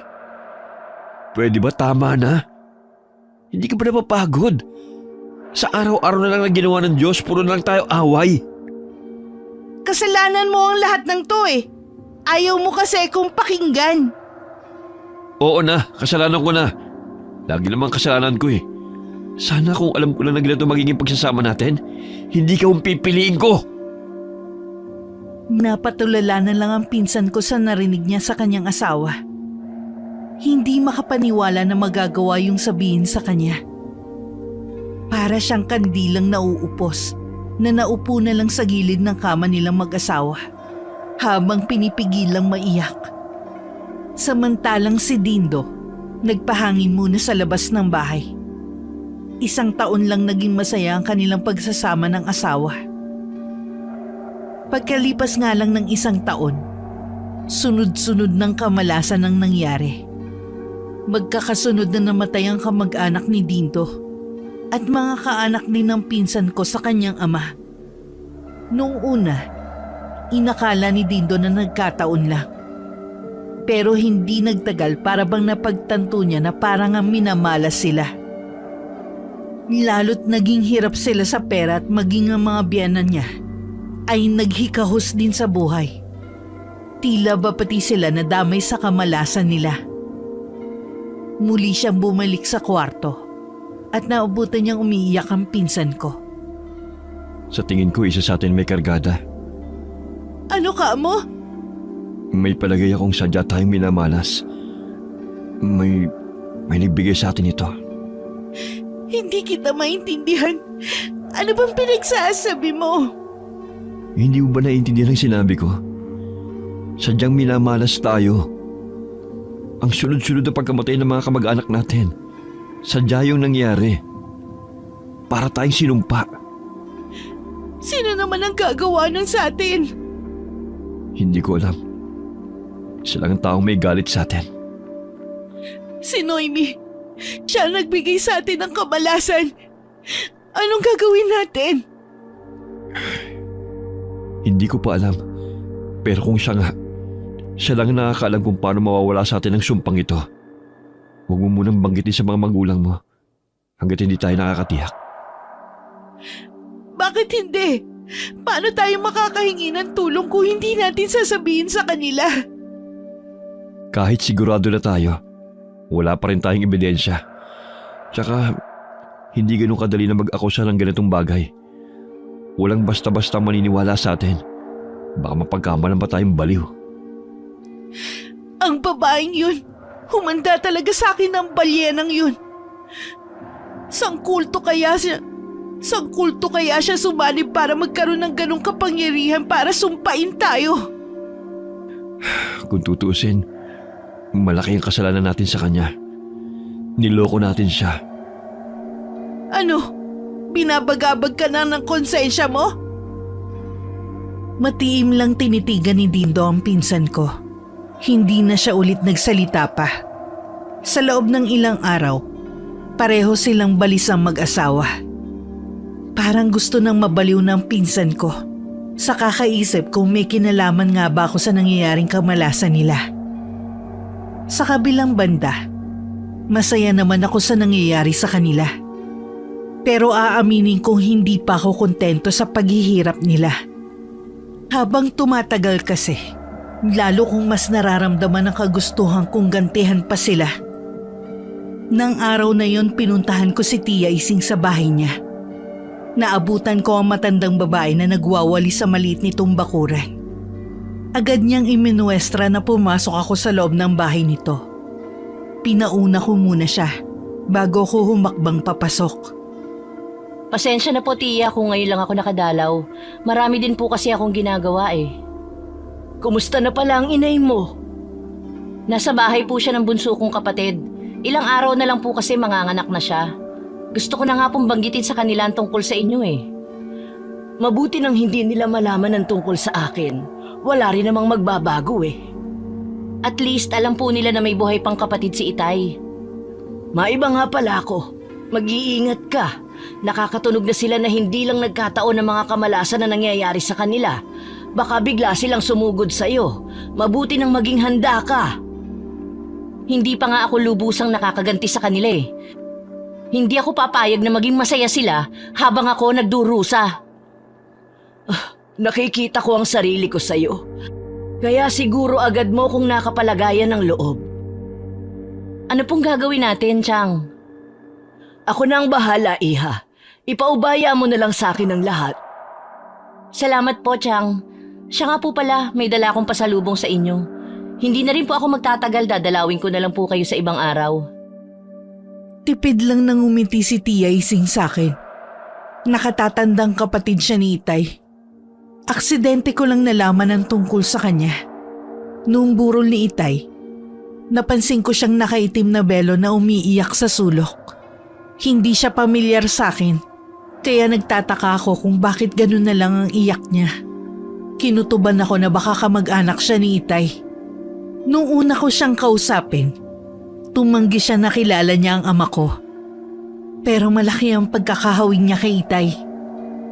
Pwede ba tama na? Hindi ka ba napapagod? Sa araw-araw na lang na ginawa ng Diyos, puro na lang tayo away. Kasalanan mo ang lahat ng to eh. Ayaw mo kasi kung pakinggan. Oo na, kasalanan ko na. Lagi naman kasalanan ko eh. Sana kung alam ko lang na ganito magiging pagsasama natin, hindi ka pipiliin ko. Napatulala na lang ang pinsan ko sa narinig niya sa kanyang asawa. Hindi makapaniwala na magagawa yung sabihin sa kanya. Para siyang kandilang nauupos na naupo na lang sa gilid ng kama nilang mag-asawa habang pinipigilang maiyak. Samantalang si Dindo, nagpahangin muna sa labas ng bahay. 1 taon lang naging masaya ang kanilang pagsasama ng asawa. Pagkalipas nga lang ng 1 taon, sunod-sunod ng kamalasan ang nangyari. Magkakasunod na namatay ang kamag-anak ni Dindo at mga kaanak din ng pinsan ko sa kanyang ama. Noong una, Inakala ni Dindo na nagkataon lang. Pero hindi nagtagal para bang napagtanto niya na parang ang minamalas sila. Lalo't naging hirap sila sa pera at maging ang mga biyanan niya ay naghikahos din sa buhay. Tila ba pati sila nadamay sa kamalasan nila. Muli siyang bumalik sa kwarto at naubutan niyang umiiyak ang pinsan ko. Sa tingin ko, isa sa atin may kargada. Ano ka mo? May palagay akong sadya tayong minamalas. May nagbigay sa atin ito. Hindi kita maintindihan. Ano bang pinagsasabi mo? Hindi mo ba naiintindihan ang sinabi ko? Sadyang minamalas tayo. Ang sunod-sunod na pagkamatay ng mga kamag-anak natin, sadya yung nangyari. Para tayong sinumpa. Sino naman ang gagawa nun sa atin? Hindi ko alam. Siya lang ang taong may galit sa atin. Si Noemi. Siya ang nagbigay sa atin ng kamalasan. Anong gagawin natin? Hindi ko pa alam. Pero kung siya nga, siya lang ang nakakaalam kung paano mawawala sa atin ang sumpang ito. Huwag mo munang banggitin sa mga magulang mo hanggat hindi tayo nakakatiyak. Bakit hindi? Paano tayo makakahingi ng tulong kung hindi natin sasabihin sa kanila? Kahit sigurado na tayo, wala pa rin tayong ebidensya. Tsaka, hindi ganun kadali na mag-akusa ng ganitong bagay. Walang basta-basta maniniwala sa atin. Baka mapagkamalan pa tayong baliw. Ang babaeng yun, humanda talaga sa akin ng balyenang yun. Sangkulto kaya siya sumanib para magkaroon ng ganong kapangyarihan para sumpain tayo. Kung tutuusin, malaki ang kasalanan natin sa kanya. Niloko natin siya. Ano? Binabagabag ka na ng konsensya mo? Matiim lang tinitigan ni Dindo ang pinsan ko. Hindi na siya ulit nagsalita pa. Sa loob ng ilang araw, pareho silang balisang mag-asawa. Parang gusto nang mabaliw ng pinsan ko sa kakaisip kung may kinalaman nga ba ako sa nangyayaring kamalasan nila. Sa kabilang banda, masaya naman ako sa nangyayari sa kanila. Pero aaminin kong hindi pa ako kontento sa paghihirap nila. Habang tumatagal kasi, lalo kong mas nararamdaman ang kagustuhan kong gantihan pa sila. Nang araw na yon pinuntahan ko si Tia Ising sa bahay niya. Naabutan ko ang matandang babae na nagwawali sa maliit nitong bakuran. Agad niyang iminuestra na pumasok ako sa loob ng bahay nito. Pinauna ko muna siya bago ko humakbang papasok. Pasensya na po, Tia, kung ngayon lang ako nakadalaw. Marami din po kasi akong ginagawa eh. Kumusta na pala ang inay mo? Nasa bahay po siya ng bunso kong kapatid. Ilang araw na lang po kasi manganganak na siya. Gusto ko na nga pong banggitin sa kanila ang tungkol sa inyo eh. Mabuti nang hindi nila malaman ang tungkol sa akin. Wala rin namang magbabago eh. At least alam po nila na may buhay pang kapatid si Itay. Maiba nga pala ako. Mag-iingat ka. Nakakatunog na sila na hindi lang nagkataon ng mga kamalasan na nangyayari sa kanila. Baka bigla silang sumugod sa'yo. Mabuti nang maging handa ka. Hindi pa nga ako lubusang nakakaganti sa kanila eh. Hindi ako papayag na maging masaya sila habang ako nagdurusa. Nakikita ko ang sarili ko sa'yo. Kaya siguro agad mo kung nakapalagayan ng loob. Ano pong gagawin natin, Chang? Ako na ang bahala, Iha. Ipaubaya mo na lang sa akin ang lahat. Salamat po, Chang. Siya nga po pala, may dala akong pasalubong sa inyo. Hindi na rin po ako magtatagal, dadalawin ko na lang po kayo sa ibang araw. Tipid lang nang umiti si Tia Ising sa akin. Nakatatandang kapatid siya ni Itay. Aksidente ko lang nalaman ang tungkol sa kanya. Noong burol ni Itay, napansin ko siyang nakaitim na belo na umiiyak sa sulok. Hindi siya pamilyar sa akin, kaya nagtataka ako kung bakit ganun na lang ang iyak niya. Kinutuban ako na baka kamag-anak siya ni Itay. Nung una ko siyang kausapin, tumanggi siya na kilala niya ang ama ko. Pero malaki ang pagkakahawig niya kay Itay.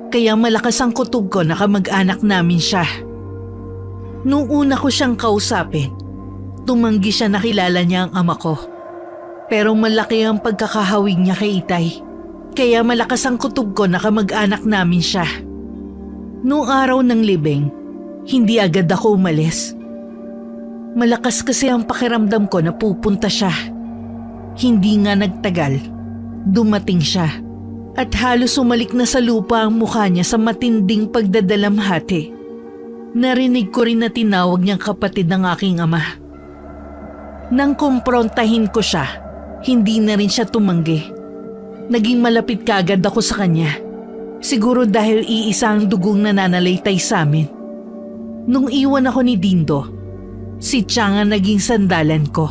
Kaya malakas ang kutob ko na kamag-anak namin siya. Nung una ko siyang kausapin, tumanggi siya na kilala niya ang ama ko. Pero malaki ang pagkakahawig niya kay Itay. Kaya malakas ang kutob ko na kamag-anak namin siya. Noong araw ng libing, hindi agad ako umalis. Malakas kasi ang pakiramdam ko na pupunta siya. Hindi nga nagtagal, dumating siya. At halos umalik na sa lupa ang mukha niya sa matinding pagdadalamhati. Narinig ko rin na tinawag niyang kapatid ng aking ama. Nang kumprontahin ko siya, hindi na rin siya tumanggi. Naging malapit kaagad ako sa kanya. Siguro dahil iisa ang dugong nananalaytay sa amin. Nung iwan ako ni Dindo, si Chang ang naging sandalan ko.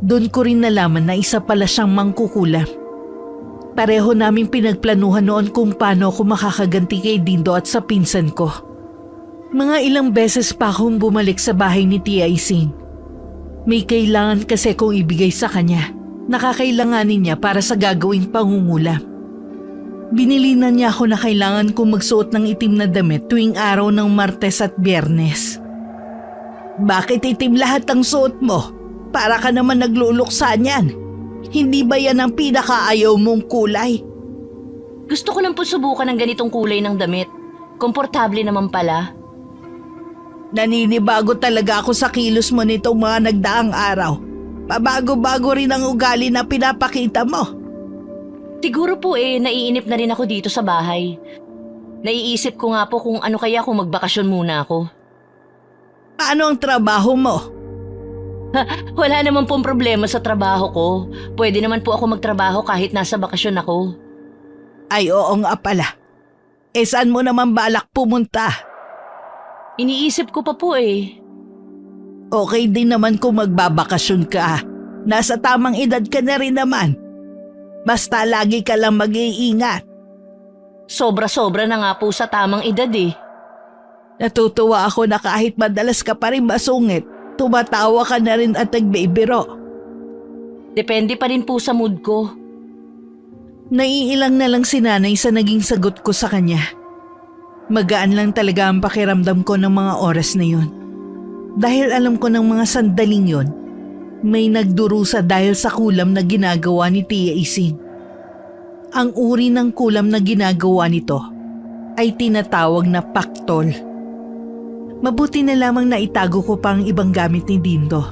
Doon ko rin nalaman na isa pala siyang mangkukulam. Pareho naming pinagplanuhan noon kung paano ako makakaganti kay Dindo at sa pinsan ko. Mga ilang beses pa akong bumalik sa bahay ni Tia Ising. May kailangan kasi kong ibigay sa kanya. Nakakailanganin niya para sa gagawing pangungulam. Binilinan niya ako na kailangan kong magsuot ng itim na damit tuwing araw ng Martes at Biyernes. Bakit itim lahat ang suot mo? Para ka naman nagluluksa niyan. Hindi ba yan ang pinakaayaw mong kulay? Gusto ko lang po subukan ng ganitong kulay ng damit. Komportable naman pala. Naninibago talaga ako sa kilos mo nitong mga nagdaang araw. Pabago-bago rin ang ugali na pinapakita mo. Siguro po naiinip na rin ako dito sa bahay. Naiisip ko nga po kung ano kaya kung magbakasyon muna ako. Ano ang trabaho mo? Wala naman pong problema sa trabaho ko. Pwede naman po ako magtrabaho kahit nasa bakasyon ako. Ay oo nga pala. Saan mo naman balak pumunta? Iniisip ko pa po Okay din naman kung magbabakasyon ka. Nasa tamang edad ka na rin naman. Basta lagi ka lang mag-iingat. Sobra-sobra na nga po sa tamang edad Natutuwa ako na kahit madalas ka pa rin masungit, tumatawa ka na rin at nagbibiro. Depende pa rin po sa mood ko. Naiilang na lang si nanay sa naging sagot ko sa kanya. Magaan lang talaga ang pakiramdam ko ng mga oras na yun. Dahil alam ko ng mga sandaling yun, may nagdurusa dahil sa kulam na ginagawa ni Tia Ising. Ang uri ng kulam na ginagawa nito ay tinatawag na paktol. Mabuti na lamang na itago ko pa ang ibang gamit ni Dindo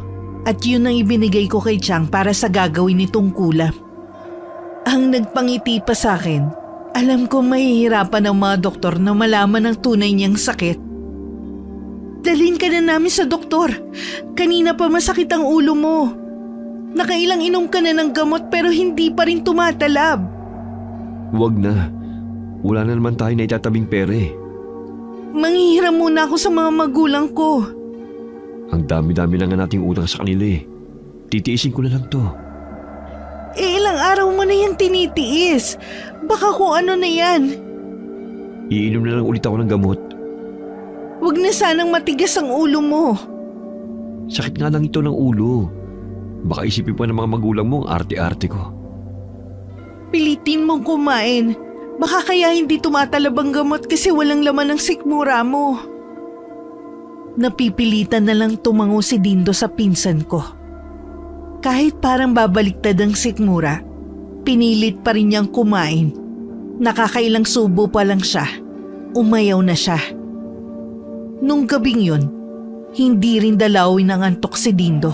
at yun ang ibinigay ko kay Chang para sa gagawin nitong kulam. Ang nagpangiti pa sa akin, alam ko mahihirapan ang mga doktor na malaman ang tunay niyang sakit. Dalhin ka na namin sa doktor. Kanina pa masakit ang ulo mo. Nakailang inom ka na ng gamot pero hindi pa rin tumatalab. Huwag na. Wala na naman tayo na itatabing pera Manghihiram muna ako sa mga magulang ko. Ang dami-dami na nga nating utang sa kanila Titiisin ko na lang to. Ilang araw mo na yan tinitiis. Baka kung ano na yan. Iinom na lang ulit ako ng gamot. Huwag na sanang matigas ang ulo mo. Sakit nga lang ito ng ulo. Baka isipin pa ng mga magulang mo ang arte-arte ko. Pilitin mong kumain. Baka kaya hindi tumatalab ang gamot kasi walang laman ng sikmura mo. Napipilitan na lang tumango si Dindo sa pinsan ko. Kahit parang babaliktad ang sikmura, pinilit pa rin niyang kumain. Nakakailang subo pa lang siya. Umayaw na siya. Nung gabing yun, hindi rin dalawin ng antok si Dindo.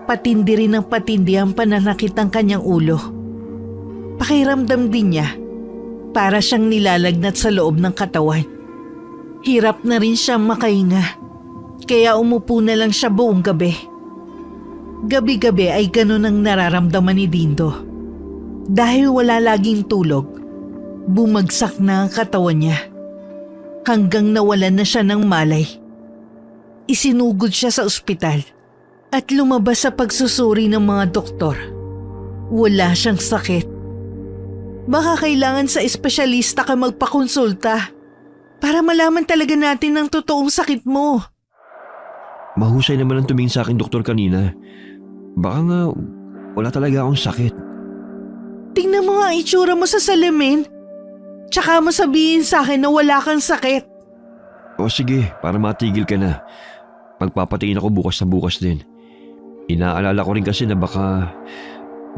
Patindi rin ng patindi ang pananakit ng kanyang ulo. Pakiramdam din niya, para siyang nilalagnat sa loob ng katawan. Hirap na rin siyang makahinga, kaya umupo na lang siya buong gabi. Gabi-gabi ay ganun ang nararamdaman ni Dindo. Dahil wala laging tulog, bumagsak na ang katawan niya. Hanggang nawalan na siya ng malay. Isinugod siya sa ospital at lumabas sa pagsusuri ng mga doktor. Wala siyang sakit. Baka kailangan sa espesyalista ka magpakonsulta para malaman talaga natin ang totoong sakit mo. Mahusay naman ang tumingin sa akin doktor kanina. Baka nga wala talaga akong sakit. Tingnan mo nga ang itsura mo sa salamin. Tsaka mo sabihin sa akin na wala kang sakit. O sige, para matigil ka na. Magpapatingin ako bukas na bukas din. Inaalala ko rin kasi na baka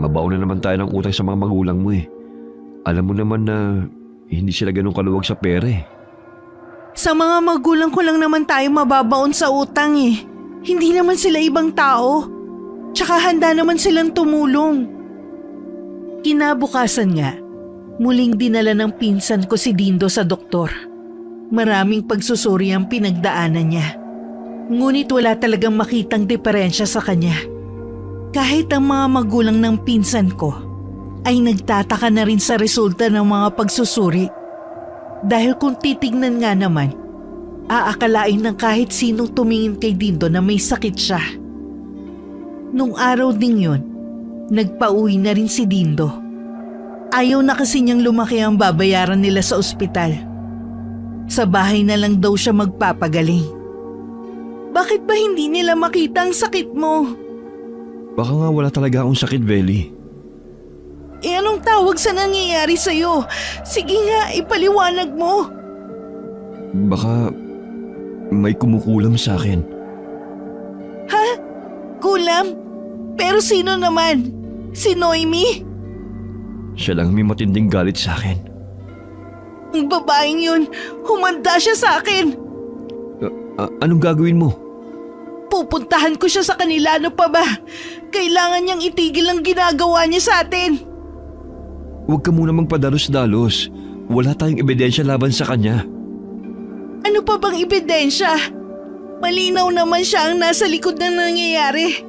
mabaon na naman tayo ng utang sa mga magulang mo eh. Alam mo naman na hindi sila ganun kaluwag sa pera eh. Sa mga magulang ko lang naman tayo mababaon sa utang eh. Hindi naman sila ibang tao. Tsaka handa naman silang tumulong. Kinabukasan nga, muling dinala ng pinsan ko si Dindo sa doktor. Maraming pagsusuri ang pinagdaanan niya. Ngunit wala talagang makitang diferensya sa kanya. Kahit ang mga magulang ng pinsan ko ay nagtataka na rin sa resulta ng mga pagsusuri. Dahil kung titignan nga naman, aakalain ng kahit sinong tumingin kay Dindo na may sakit siya. Nung araw ding yun, nagpauwi na rin si Dindo. Ayaw na kasi niyang lumaki ang babayaran nila sa ospital. Sa bahay na lang daw siya magpapagaling. Bakit ba hindi nila makita ang sakit mo? Baka nga wala talaga akong sakit, Veli. Anong tawag sa nangyayari sa'yo? Sige nga, ipaliwanag mo. Baka may kumukulam sa akin. Ha? Kulam? Pero sino naman? Si Noemi? Siya lang may matinding galit sa akin. Ang babaeng yun, humanda siya sa akin. Anong gagawin mo? Pupuntahan ko siya sa kanila, ano pa ba? Kailangan niyang itigil ang ginagawa niya sa atin. Huwag ka muna magpadalos-dalos. Wala tayong ebidensya laban sa kanya. Ano pa bang ebidensya? Malinaw naman siya ang nasa likod ng nangyayari.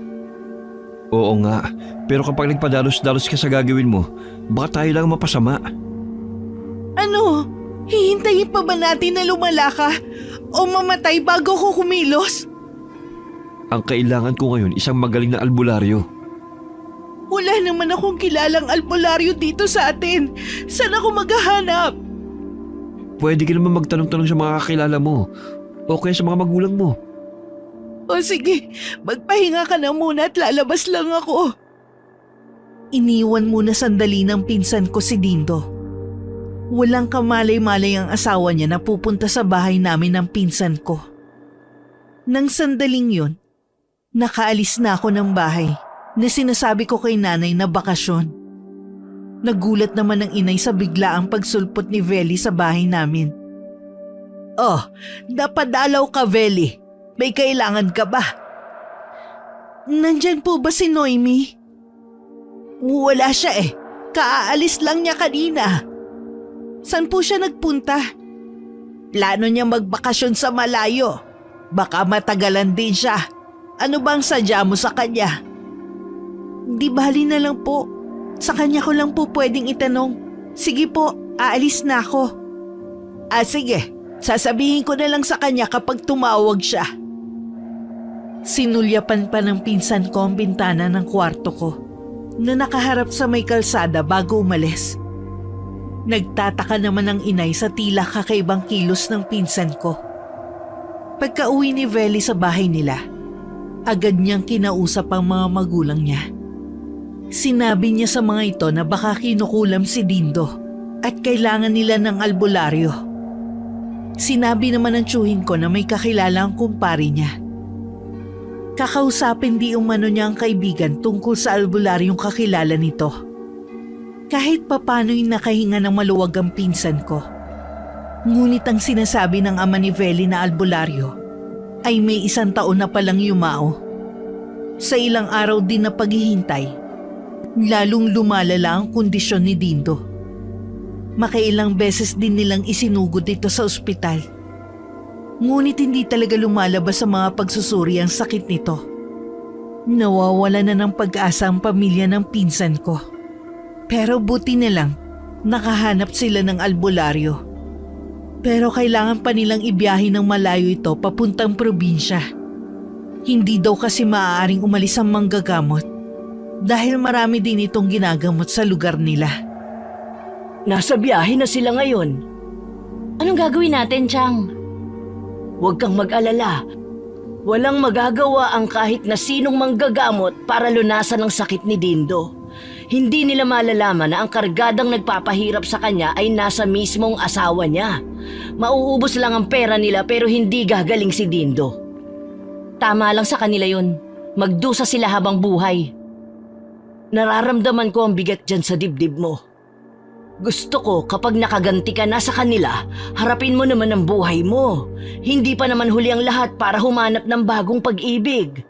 Oo nga, pero kapag nagpadalos-dalos ka sa gagawin mo, baka tayo lang mapasama. Ano? Hihintayin pa ba natin na lumala ka? O mamatay bago ko kumilos? Ang kailangan ko ngayon isang magaling na albularyo. Wala naman akong kilalang albularyo dito sa atin. Saan ako maghahanap? Pwede ka naman magtanong-tanong sa mga kakilala mo o kaya sa mga magulang mo. O sige, magpahinga ka na muna at lalabas lang ako. Iniwan muna sandali ng pinsan ko si Dindo. Walang kamalay-malay ang asawa niya na pupunta sa bahay namin ng pinsan ko. Nang sandaling yun, nakaalis na ako ng bahay na sinasabi ko kay nanay na bakasyon. Nagulat naman ang inay sa biglaang pagsulpot ni Veli sa bahay namin. Oh, napadalaw ka, Veli. May kailangan ka ba? Nandyan po ba si Noemi? Wala siya eh. Kaaalis lang niya kanina. Saan po siya nagpunta? Plano niya magbakasyon sa malayo. Baka matagalan din siya. Ano bang sadya mo sa kanya? Di bali na lang po. Sa kanya ko lang po pwedeng itanong. Sige po, aalis na ako. Sige. Sasabihin ko na lang sa kanya kapag tumawag siya. Sinulyapan pa ng pinsan ko ang bintana ng kwarto ko na nakaharap sa may kalsada bago umalis. Nagtataka naman ang inay sa tila kakaibang kilos ng pinsan ko. Pagka-uwi ni Veli sa bahay nila, agad niyang kinausap ang mga magulang niya. Sinabi niya sa mga ito na baka kinukulam si Dindo at kailangan nila ng albularyo. Sinabi naman ng tiyuhin ko na may kakilala ang kumpare niya. Kakausapin di umano niya ang kaibigan tungkol sa albularyong kakilala nito. Kahit papano'y nakahinga ng maluwag ang pinsan ko. Ngunit ang sinasabi ng ama ni Veli na albularyo ay may 1 taon na palang yumao. Sa ilang araw din na paghihintay, lalong lumalala ang kondisyon ni Dindo. Makailang beses din nilang isinugod ito sa ospital. Ngunit hindi talaga lumalabas sa mga pagsusuri ang sakit nito. Nawawala na ng pag-asa ang pamilya ng pinsan ko. Pero buti na lang, nakahanap sila ng albularyo. Pero kailangan pa nilang ibiyahe ng malayo ito papuntang probinsya. Hindi daw kasi maaaring umalis ang manggagamot dahil marami din itong ginagamot sa lugar nila. Nasa biyahe na sila ngayon. Anong gagawin natin, Chang? Huwag kang mag-alala. Walang magagawa ang kahit na sinong manggagamot para lunasan ang sakit ni Dindo. Hindi nila malalaman na ang kargadang nagpapahirap sa kanya ay nasa mismong asawa niya. Mauubos lang ang pera nila pero hindi gagaling si Dindo. Tama lang sa kanila yun. Magdusa sila habang buhay. Nararamdaman ko ang bigat dyan sa dibdib mo. Gusto ko kapag nakaganti ka na sa kanila, harapin mo naman ang buhay mo. Hindi pa naman huli ang lahat para humanap ng bagong pag-ibig.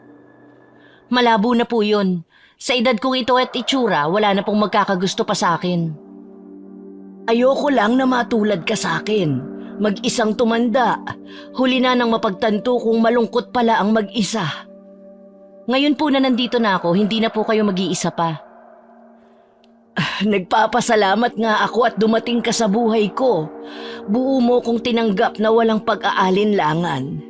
Malabo na po yun. Sa edad kong ito at itsura, wala na pong magkakagusto pa sa akin. Ayoko lang na matulad ka sa akin. Mag-isang tumanda. Huli na nang mapagtanto kung malungkot pala ang mag-isa. Ngayon po na nandito na ako, hindi na po kayo mag-iisa pa. Nagpapasalamat nga ako at dumating ka sa buhay ko. Buo mo kong tinanggap na walang pag-aalinlangan.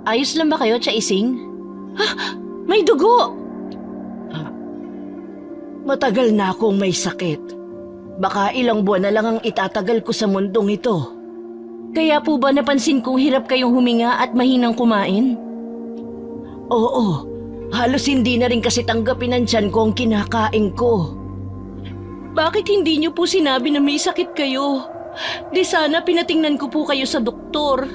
Ayos lang ba kayo, Chaising? May dugo! Matagal na akong may sakit. Baka ilang buwan na lang ang itatagal ko sa mundong ito. Kaya po ba napansin kong hirap kayong huminga at mahinang kumain? Oo, halos hindi na rin kasi tanggapin ang tiyan ko ang kinakain ko. Bakit hindi niyo po sinabi na may sakit kayo? Di sana pinatingnan ko po kayo sa doktor.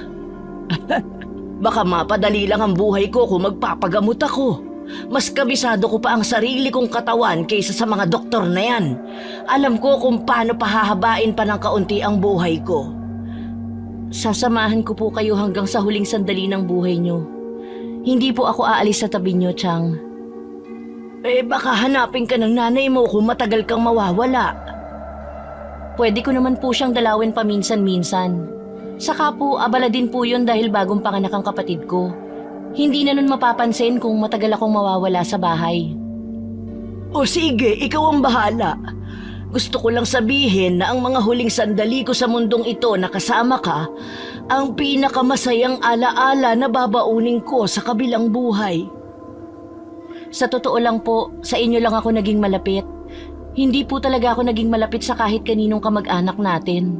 Baka mapadali lang ang buhay ko kung magpapagamot ako. Mas kabisado ko pa ang sarili kong katawan kaysa sa mga doktor na yan. Alam ko kung paano pahahabain pa ng kaunti ang buhay ko. Sasamahan ko po kayo hanggang sa huling sandali ng buhay niyo. Hindi po ako aalis sa tabi niyo, Chang. Baka hanapin ka ng nanay mo kung matagal kang mawawala. Pwede ko naman po siyang dalawin paminsan-minsan. Saka po, abala din po yun dahil bagong panganak ang kapatid ko. Hindi na nun mapapansin kung matagal akong mawawala sa bahay. O sige, ikaw ang bahala. Gusto ko lang sabihin na ang mga huling sandali ko sa mundong ito na kasama ka, ang pinakamasayang alaala na babaunin ko sa kabilang buhay. Sa totoo lang po, sa inyo lang ako naging malapit. Hindi po talaga ako naging malapit sa kahit kaninong kamag-anak natin.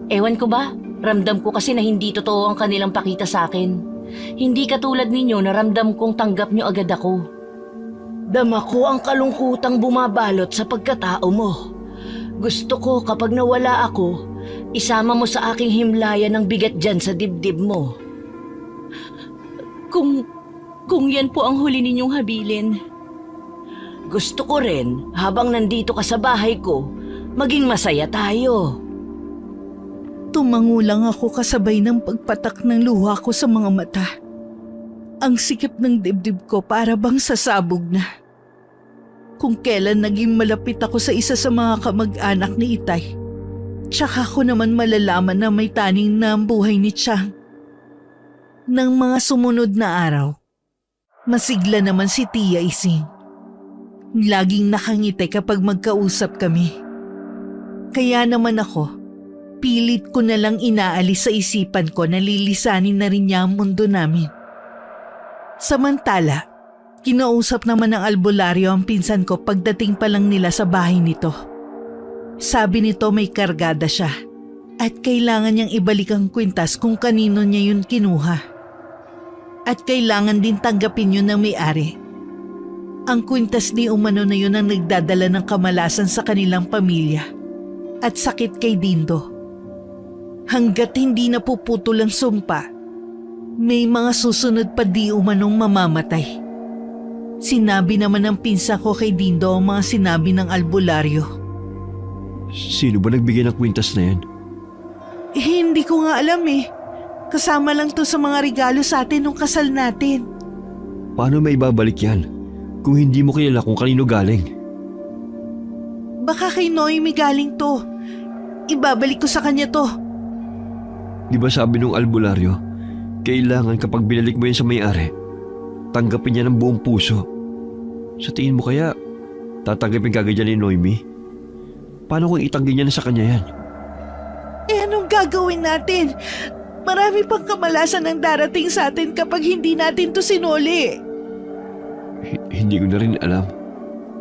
Ewan ko ba, ramdam ko kasi na hindi totoo ang kanilang pakita sa akin. Hindi katulad ninyo na ramdam kong tanggap nyo agad ako. Dama ko ang kalungkutang bumabalot sa pagkatao mo. Gusto ko kapag nawala ako, isama mo sa aking himlayan ng bigat dyan sa dibdib mo. Kung yan po ang huli ninyong habilin. Gusto ko rin, habang nandito ka sa bahay ko, maging masaya tayo. Tumango lang ako kasabay ng pagpatak ng luha ko sa mga mata. Ang sikip ng dibdib ko para bang sasabog na. Kung kailan naging malapit ako sa isa sa mga kamag-anak ni Itay, tsaka ko naman malalaman na may taning na ang buhay ni Chang. Nang mga sumunod na araw, masigla naman si Tia Ising. Laging nakangiti kapag magkausap kami. Kaya naman ako, pilit ko na lang inaalis sa isipan ko na lilisanin na rin niya ang mundo namin. Samantala, kinausap naman ng albularyo ang pinsan ko pagdating pa lang nila sa bahay nito. Sabi nito may kargada siya at kailangan niyang ibalik ang kwintas kung kanino niya yun kinuha. At kailangan din tanggapin yun ng may-ari. Ang kwintas ni umano na yun ang nagdadala ng kamalasan sa kanilang pamilya at sakit kay Dindo. Hanggat hindi napuputol ang sumpa, may mga susunod pa di umanong mamamatay. Sinabi naman ng pinsa ko kay Dindo ang mga sinabi ng albularyo. Sino ba nagbigay ng kwintas na yan? Hindi ko nga alam eh. Kasama lang to sa mga regalo sa atin nung kasal natin. Paano may babalik yan kung hindi mo kilala kung kanino galing? Baka kay Noemi galing to. Ibabalik ko sa kanya to. Di ba sabi nung albularyo, kailangan kapag binalik mo yan sa may-ari, tanggapin niya ng buong puso. Sa tingin mo kaya, tatanggapin kagad yan ni Noemi? Paano kung itanggi niya na sa kanya yan? Anong gagawin natin? Marami pang kamalasan ang darating sa atin kapag hindi natin to sinuli. Hindi ko na rin alam.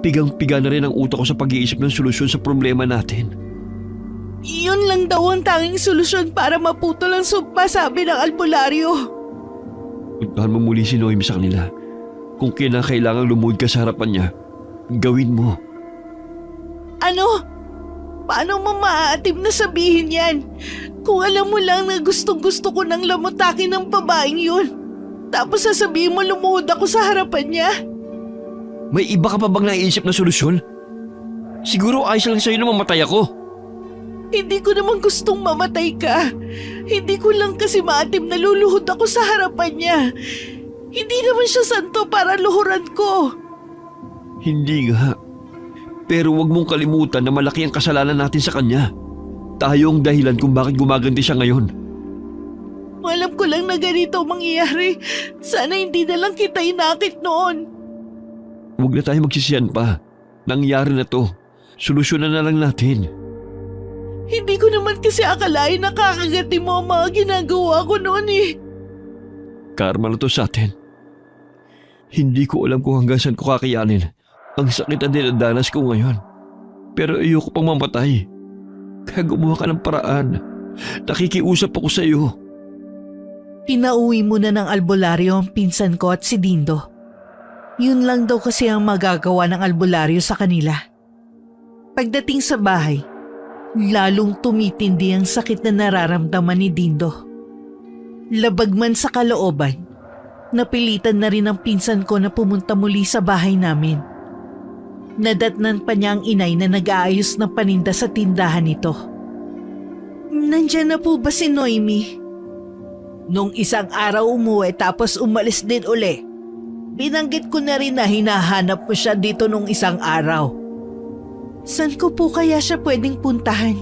Pigang-piga na rin ang utak ko sa pag-iisip ng solusyon sa problema natin. Yun lang daw ang tanging solusyon para maputol ang sumpa, sabi ng albularyo. Suportahan mo muli si Noemi sa kanila. Kung kinakailangang lumuhod ka sa harapan niya, gawin mo. Ano? Paano mo maaatim na sabihin yan? Kung alam mo lang na gustong-gusto ko nang lamutakin ng babaeng yun. Tapos sasabihin mo lumuhod ako sa harapan niya? May iba ka pa bang naiisip na solusyon? Siguro ayos lang sa'yo na mamatay ako. Hindi ko naman gustong mamatay ka. Hindi ko lang kasi maatim na luluhod ako sa harapan niya. Hindi naman siya santo para luhuran ko. Hindi nga. Pero huwag mong kalimutan na malaki ang kasalanan natin sa kanya. Tayo ang dahilan kung bakit gumaganti siya ngayon. Alam ko lang na ganito ang mangyayari. Sana hindi na lang kita inakit noon. Huwag na tayo magsisiyan pa. Nangyari na to. Solusyonan na lang natin. Hindi ko naman kasi akalain na kakagati mo ang mga ginagawa ko noon eh. Karma na to sa atin. Hindi ko alam kung hanggang saan ko kakayanin ang sakit na dinadanas ko ngayon. Pero ayoko pang mamatay. Kaya gumawa ka ng paraan. Nakikiusap ako sa iyo. Pinauwi muna ng albularyo ang pinsan ko at si Dindo. Yun lang daw kasi ang magagawa ng albularyo sa kanila. Pagdating sa bahay, lalong tumitindi ang sakit na nararamdaman ni Dindo. Labag man sa kalooban, napilitan na rin ang pinsan ko na pumunta muli sa bahay namin. Nadatnan pa niya ang inay na nag-aayos ng paninda sa tindahan nito. Nandyan na po ba si Noemi? Nung isang araw umuwi tapos umalis din uli. Binanggit ko na rin na hinahanap mo siya dito nung isang araw. San ko po kaya siya pwedeng puntahan?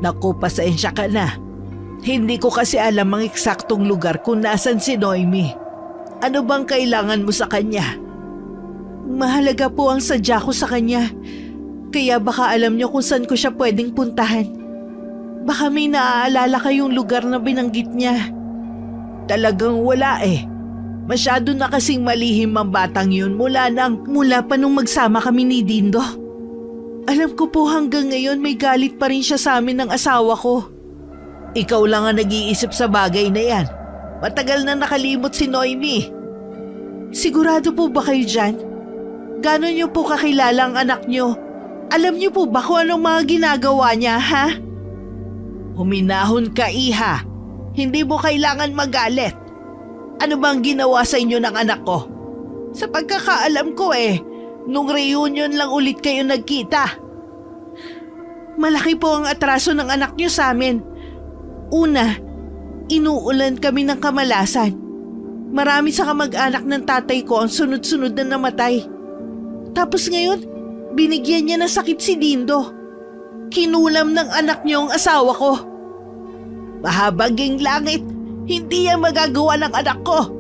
Naku, pasensya ka na. Hindi ko kasi alam ang eksaktong lugar kung nasan si Noemi. Ano bang kailangan mo sa kanya? Mahalaga po ang sadya ko sa kanya. Kaya baka alam niyo kung saan ko siya pwedeng puntahan. Baka may naaalala kayong lugar na binanggit niya. Talagang wala eh. Masyado na kasing malihim ang batang yun mula pa nung magsama kami ni Dindo. Alam ko po hanggang ngayon may galit pa rin siya sa amin ng asawa ko. Ikaw lang ang nag-iisip sa bagay na yan. Matagal na nakalimot si Noemi. Sigurado po ba kayo dyan? Gano'n niyo po kakilala ang anak niyo? Alam niyo po ba kung anong mga ginagawa niya, ha? Huminahon ka, iha. Hindi mo kailangan magalit. Ano bang ginawa sa inyo ng anak ko? Sa pagkakaalam ko nung reunion lang ulit kayo nagkita. Malaki po ang atraso ng anak niyo sa amin. Una, inuulan kami ng kamalasan. Marami sa kamag-anak ng tatay ko ang sunod-sunod na namatay. Tapos ngayon, binigyan niya ng sakit si Dindo. Kinulam ng anak niyo ang asawa ko. Mahabaging langit, hindi yan magagawa ng anak ko.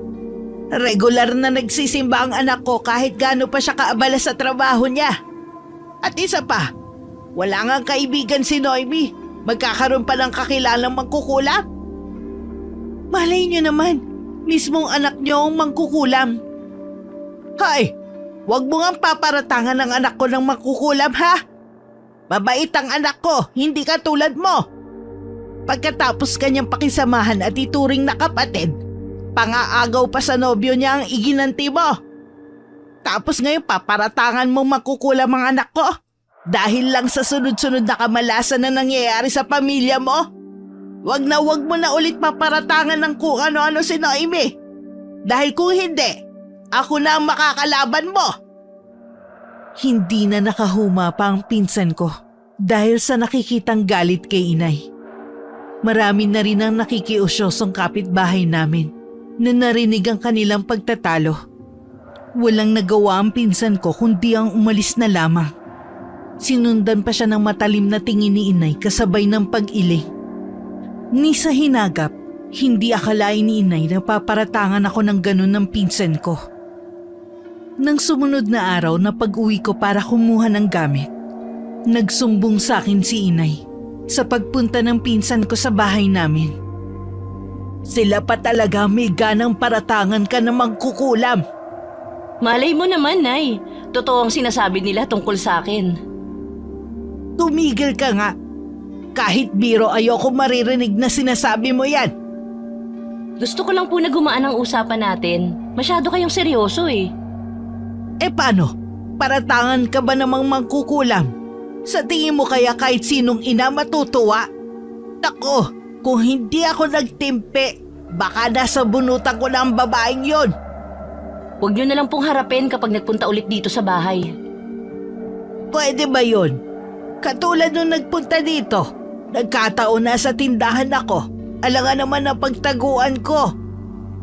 Regular na nagsisimba ang anak ko kahit gaano pa siya kaabala sa trabaho niya. At isa pa, wala ngang kaibigan si Noemi. Magkakaroon pa ng kakilalang mangkukulam. Malay niyo naman, mismong anak niyo ang mangkukulam. Hay! Huwag mo ngang paparatangan ng anak ko ng mangkukulam, ha? Mabait ang anak ko, hindi ka tulad mo. Pagkatapos kanyang pakisamahan at ituring na kapatid, pangaagaw pa sa nobyo niya ang iginanti mo. Tapos ngayon paparatangan mong mangkukulam ang anak ko dahil lang sa sunod-sunod na kamalasan na nangyayari sa pamilya mo. Wag mo na ulit paparatangan ng kung ano-ano si Noemi. Dahil kung hindi, ako na ang makakalaban mo. Hindi na nakahuma pa ang pinsan ko dahil sa nakikitang galit kay inay. Marami na rin ang nakikiusyosong kapitbahay namin na narinig ang kanilang pagtatalo. Walang nagawa ang pinsan ko kundi ang umalis na lamang. Sinundan pa siya ng matalim na tingin ni inay kasabay ng pag-iling. Ni sa hinagap, hindi akalain ni inay na paparatangan ako ng ganun ng pinsan ko. Nang sumunod na araw na pag-uwi ko para kumuha ng gamit, nagsumbong sa akin si inay sa pagpunta ng pinsan ko sa bahay namin. Sila pa talaga may ganang paratangan ka na magkukulam. Malay mo naman, Nay. Totoo ang sinasabi nila tungkol sa akin. Tumigil ka nga. Kahit biro ayoko maririnig na sinasabi mo yan. Gusto ko lang po na gumaan ang usapan natin. Masyado kayong seryoso eh. Paano? Paratangan ka ba namang mangkukulam? Sa tingin mo kaya kahit sinong ina matutuwa? Nako, kung hindi ako nagtimpe, baka nasa bunutan ko na ang babaeng yon. Huwag niyo na lang pong harapin kapag nagpunta ulit dito sa bahay. Pwede ba yon? Katulad nung nagpunta dito, nagkataon na sa tindahan ako. Alangan naman na pagtaguan ko.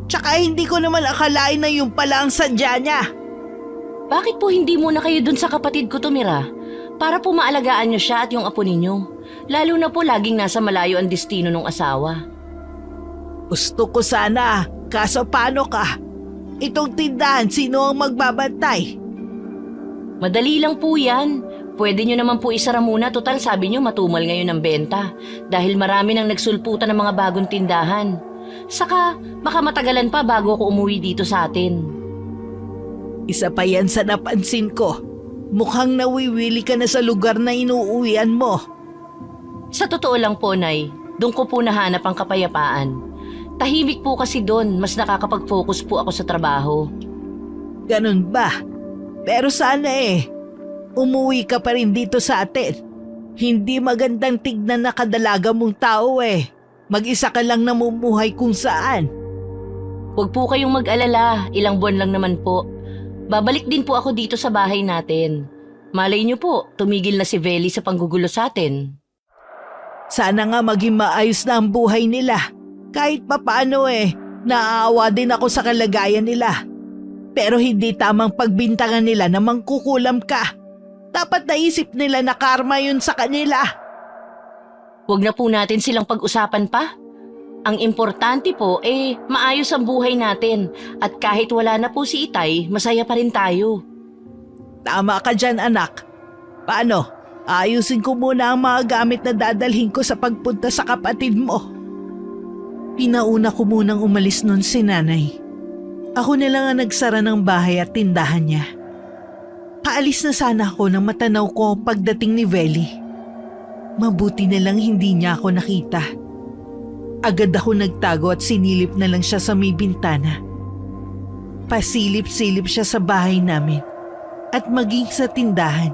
Tsaka hindi ko naman akalain na yun pala ang sadya niya. Bakit po hindi muna kayo dun sa kapatid ko tumira? Para po maalagaan niyo siya at yung apo ninyo. Lalo na po laging nasa malayo ang destino ng asawa. Gusto ko sana, kaso paano ka? Itong tindahan, sino ang magbabantay? Madali lang po yan. Pwede nyo naman po isara muna, total sabi nyo matumal ngayon ang benta. Dahil marami nang nagsulputan ng mga bagong tindahan. Saka, baka matagalan pa bago ako umuwi dito sa atin. Isa pa yan sa napansin ko. Mukhang nawiwili ka na sa lugar na inuuwian mo. Sa totoo lang po, Nay, doon ko po nahanap ang kapayapaan. Tahimik po kasi doon, mas nakakapag-focus po ako sa trabaho. Ganun ba? Pero sana umuwi ka pa rin dito sa atin. Hindi magandang tignan na kadalaga mong tao Mag-isa ka lang namumuhay kung saan. Huwag po kayong mag-alala, ilang buwan lang naman po. Babalik din po ako dito sa bahay natin. Malay niyo po, tumigil na si Veli sa panggugulo sa atin. Sana nga maging maayos na ang buhay nila. Kahit papaano naaawa din ako sa kalagayan nila. Pero hindi tamang pagbintangan nila na mangkukulam ka. Dapat naisip nila na karma yun sa kanila. Huwag na po natin silang pag-usapan pa. Ang importante po maayos ang buhay natin at kahit wala na po si Itay, masaya pa rin tayo. Tama ka dyan, anak. Paano? Ayusin ko muna ang mga gamit na dadalhin ko sa pagpunta sa kapatid mo. Pinauna ko munang umalis nun si nanay. Ako na lang ang nagsara ng bahay at tindahan niya. Paalis na sana ako nang matanaw ko ang pagdating ni Veli. Mabuti na lang hindi niya ako nakita. Agad ako nagtago at sinilip na lang siya sa may bintana. Pasilip-silip siya sa bahay namin at maging sa tindahan.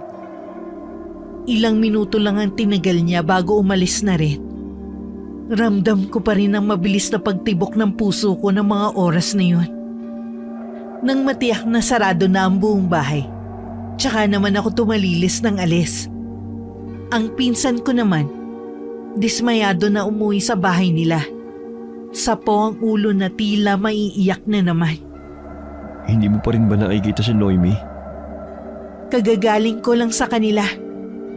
Ilang minuto lang ang tinagal niya bago umalis na rin. Ramdam ko pa rin ang mabilis na pagtibok ng puso ko ng mga oras na yun. Nang matiyak na sarado na ang buong bahay, tsaka naman ako tumalilis ng alis. Ang pinsan ko naman, dismayado na umuwi sa bahay nila. Sapo ang ulo na tila maiiyak na naman. Hindi mo pa rin ba nakikita si Noemi? Kagagaling ko lang sa kanila.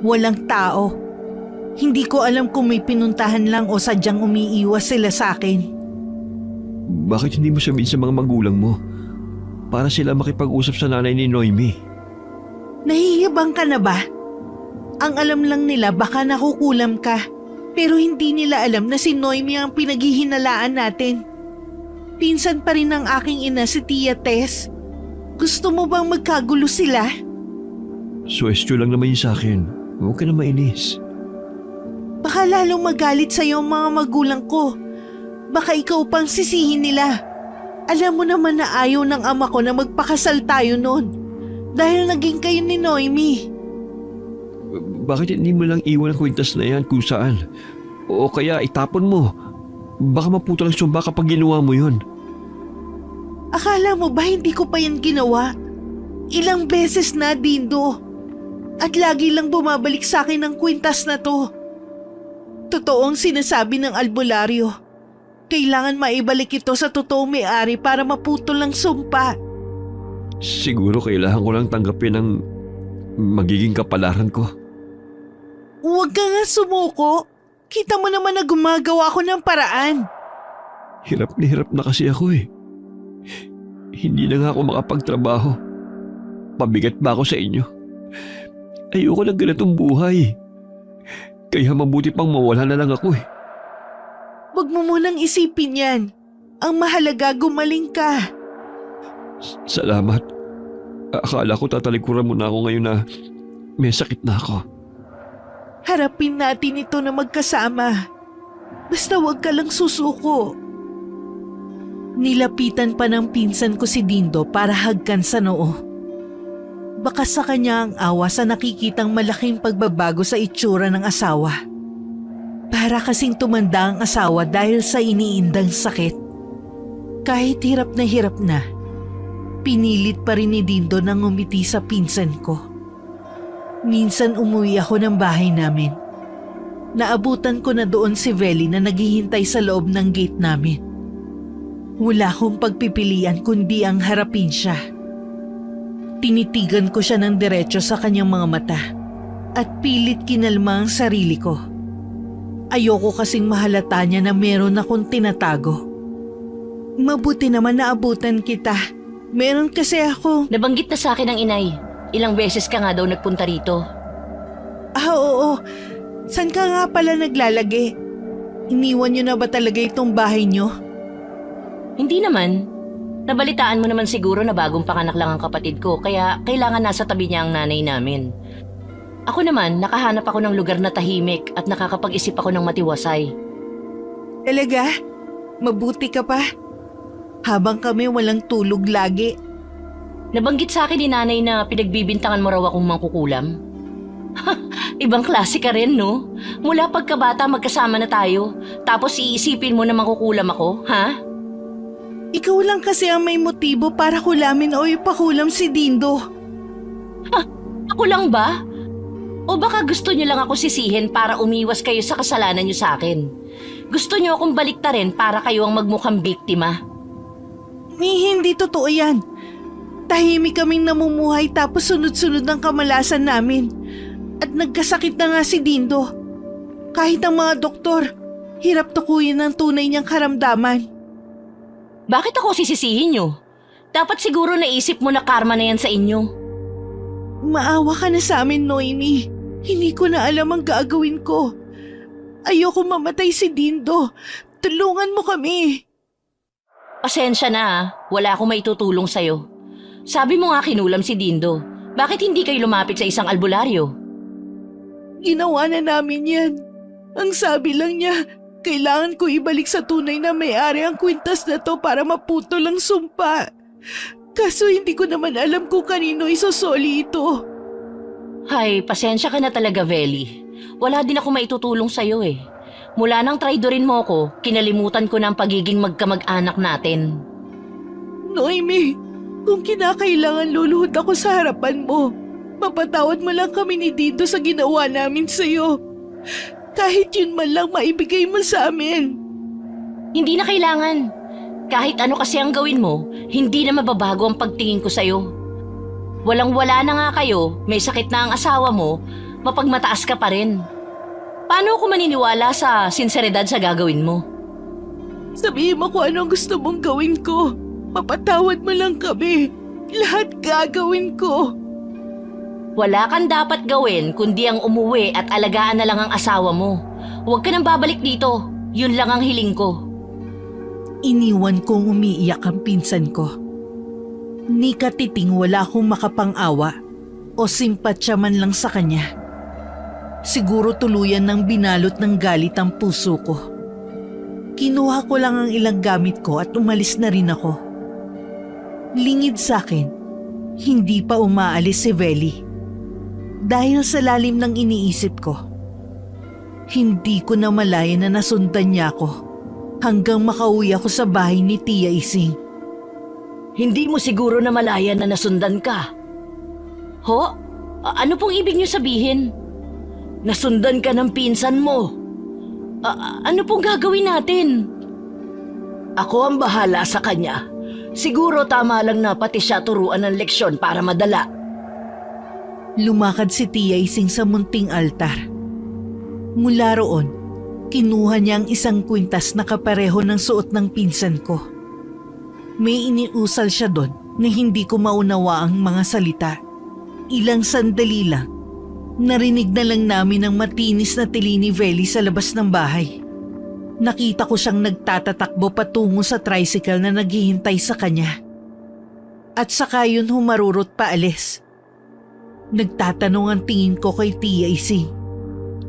Walang tao. Hindi ko alam kung may pinuntahan lang o sadyang umiiwas sila sa akin. Bakit hindi mo sabihin sa mga magulang mo? Para sila makipag-usap sa nanay ni Noemi. Nahihibang ka na ba? Ang alam lang nila baka nakukulam ka. Pero hindi nila alam na si Noemi ang pinaghihinalaan natin. Pinsan pa rin ng aking ina si Tia Tess. Gusto mo bang magkagulo sila? Suwestyo lang naman yun sa akin. Huwag ka na mainis. Baka lalong magalit sa'yo ang mga magulang ko. Baka ikaw pang sisihin nila. Alam mo naman na ayaw ng ama ko na magpakasal tayo noon. Dahil naging kayo ni Noemi. Bakit hindi mo lang iwan ang kwintas na yan kung saan? O kaya itapon mo. Baka maputo lang sumba kapag ginawa mo yun. Akala mo ba hindi ko pa yan ginawa? Ilang beses na, Dindo. At lagi lang bumabalik sa akin ang kwintas na to. Totoo ang sinasabi ng albularyo. Kailangan maibalik ito sa totoong may-ari para maputol ang sumpa. Siguro kailangan ko lang tanggapin ang magiging kapalaran ko. Huwag ka nga sumuko. Kita mo naman na gumagawa ako ng paraan. Hirap na kasi ako Hindi na nga ako makapagtrabaho. Pabigat ba ako sa inyo? Ayoko ng ganitong buhay. Kaya mabuti pang mawala na lang ako Huwag mo munang isipin yan. Ang mahalaga gumaling ka. Salamat. Akala ko tatalikuran mo na ako ngayon na may sakit na ako. Harapin natin ito na magkasama. Basta huwag ka lang susuko. Nilapitan pa ng pinsan ko si Dindo para hagkan sa noo. Baka sa kanya ang awa sa nakikitang malaking pagbabago sa itsura ng asawa. Para kasing tumanda ang asawa dahil sa iniindang sakit. Kahit hirap na, pinilit pa rin ni Dindo na ngumiti sa pinsan ko. Minsan umuwi ako ng bahay namin. Naabutan ko na doon si Veli na naghihintay sa loob ng gate namin. Wala akong pagpipilian kundi ang harapin siya. Tinitigan ko siya ng diretso sa kanyang mga mata at pilit kinalma ang sarili ko. Ayoko kasing mahalata niya na meron akong tinatago. Mabuti naman naabutan kita. Meron kasi ako. Nabanggit na sa akin ng inay. Ilang beses ka nga daw nagpunta rito. Oo. San ka nga pala naglalagi? Iniwan niyo na ba talaga itong bahay niyo? Hindi naman. Nabalitaan mo naman siguro na bagong panganak lang ang kapatid ko, kaya kailangan nasa tabi niya ang nanay namin. Ako naman, nakahanap ako ng lugar na tahimik at nakakapag-isip ako ng matiwasay. Talaga? Mabuti ka pa. Habang kami walang tulog lagi. Nabanggit sa akin ni nanay na pinagbibintangan mo raw akong mangkukulam. Ibang klase ka rin, no? Mula pagkabata magkasama na tayo, tapos iisipin mo na mangkukulam ako, ha? Ikaw lang kasi ang may motibo para kulamin o ipakulam si Dindo. Ako lang ba? O baka gusto niyo lang ako sisihin para umiwas kayo sa kasalanan niyo sa akin? Gusto niyo akong baliktarin para kayo ang magmukhang biktima? Hindi totoo yan. Tahimik kaming namumuhay tapos sunod-sunod ang kamalasan namin. At nagkasakit na nga si Dindo. Kahit ang mga doktor, hirap tukuyin ang tunay niyang karamdaman. Bakit ako sisisihin niyo? Dapat siguro naisip mo na karma na yan sa inyo. Maawa ka na sa amin, Noemi. Hindi ko na alam ang gagawin ko. Ayoko mamatay si Dindo. Tulungan mo kami. Pasensya na, wala akong maitutulong sa'yo. Sabi mo nga kinulam si Dindo. Bakit hindi kayo lumapit sa isang albularyo? Ginawa na namin yan. Ang sabi lang niya, kailangan ko ibalik sa tunay na may-ari ang kwintas na to para maputol ang sumpa. Kaso hindi ko naman alam kung kanino isosoli ito. Hay, pasensya ka na talaga, Veli. Wala din ako maitutulong sa'yo eh. Mula nang traidorin mo ko, kinalimutan ko na ang pagiging magkamag-anak natin. Noemi, kung kinakailangan luluhod ako sa harapan mo, mapatawad mo lang kami ni Dindo sa ginawa namin sa'yo. Kahit yun man lang maibigay mo sa amin. Hindi na kailangan. Kahit ano kasi ang gawin mo, hindi na mababago ang pagtingin ko sa'yo. Walang-wala na nga kayo, may sakit na ang asawa mo, mapagmataas ka pa rin. Paano ako maniniwala sa sinseridad sa gagawin mo? Sabihin mo kung anong gusto mong gawin ko. Mapatawad mo lang kami. Lahat gagawin ko. Wala kang dapat gawin kundi ang umuwi at alagaan na lang ang asawa mo. Huwag ka nang babalik dito. Yun lang ang hiling ko. Iniwan kong umiiyak ang pinsan ko. Ni katiting wala akong makapang-awa o simpatsya man lang sa kanya. Siguro tuluyan ng binalot ng galit ang puso ko. Kinuha ko lang ang ilang gamit ko at umalis na rin ako. Lingid sa akin, hindi pa umaalis si Veli. Dahil sa lalim ng iniisip ko, hindi ko na malaya na nasundan niya ako hanggang makauwi ako sa bahay ni Tia Ising. Hindi mo siguro na malaya na nasundan ka. Ho? Ano pong ibig niyo sabihin? Nasundan ka ng pinsan mo. Ano pong gagawin natin? Ako ang bahala sa kanya. Siguro tama lang na pati siya turuan ng leksyon para madala. Lumakad si Tia Ising sa munting altar. Mula roon, kinuha niya ang isang kwintas na kapareho ng suot ng pinsan ko. May iniusal siya doon na hindi ko maunawa ang mga salita. Ilang sandali lang, narinig na lang namin ang matinis na tili ni Veli sa labas ng bahay. Nakita ko siyang nagtatatakbo patungo sa tricycle na naghihintay sa kanya. At saka yun humarurot paalis. Nagtatanong ang tingin ko kay Tia Ising.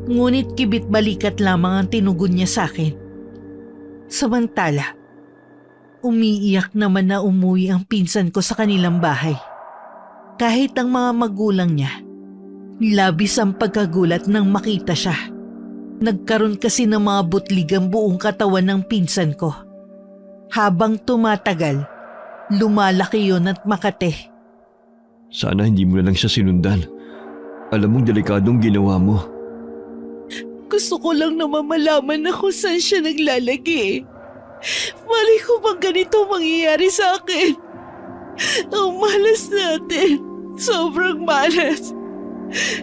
Ngunit kibit balikat lamang ang tinugon niya sa akin. Samantala, Umiiyak naman na umuwi ang pinsan ko sa kanilang bahay. Kahit ang mga magulang niya, labis ang pagkagulat nang makita siya. Nagkaroon kasi ng mga butlig ang buong katawan ng pinsan ko. Habang tumatagal, lumalaki yon at makate. Sana hindi mo na lang siya sinundan. Alam mong delikadong ginawa mo. Gusto ko lang naman malaman na kung saan siya naglalagi. Mali ko bang ganito mangyayari sa akin? Ang malas natin. Sobrang malas.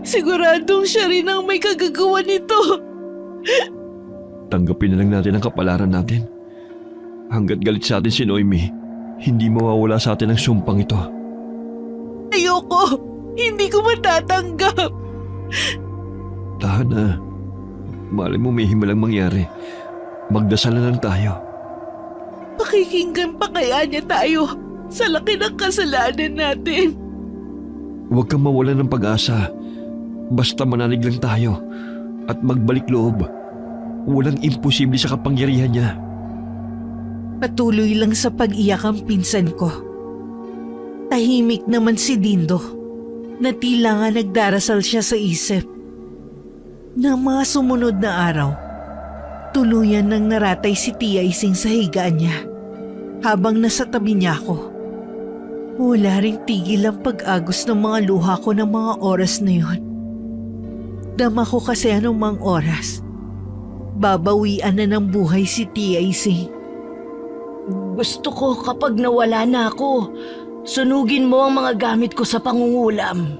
Siguradong siya rin ang may kagagawa nito. Tanggapin na lang natin ang kapalaran natin. Hanggat galit sa atin si Noemi, hindi mawawala sa atin ang sumpang ito. Ayoko. Hindi ko matatanggap. Tahan na. Malay mo may himalang mangyari. Magdasal na lang tayo. Pakikinggan pa kaya niya tayo sa laki ng kasalanan natin? Huwag kang mawalan ng pag-asa. Basta manalig lang tayo at magbalik loob. Walang imposible sa kapangyarihan niya. Patuloy lang sa pag-iyak ang pinsan ko. Tahimik naman si Dindo na tila nga nagdarasal siya sa isip. Na mga sumunod na araw, tuluyan nang naratay si Tia Ising sa higaan niya habang nasa tabi niya ako. Wala ring tigil ang pag-agos ng mga luha ko ng mga oras na yun. Dama ko kasi anumang oras. Babawian na ng buhay si Tia Ising. Gusto ko kapag nawala na ako, sunugin mo ang mga gamit ko sa pangungulam.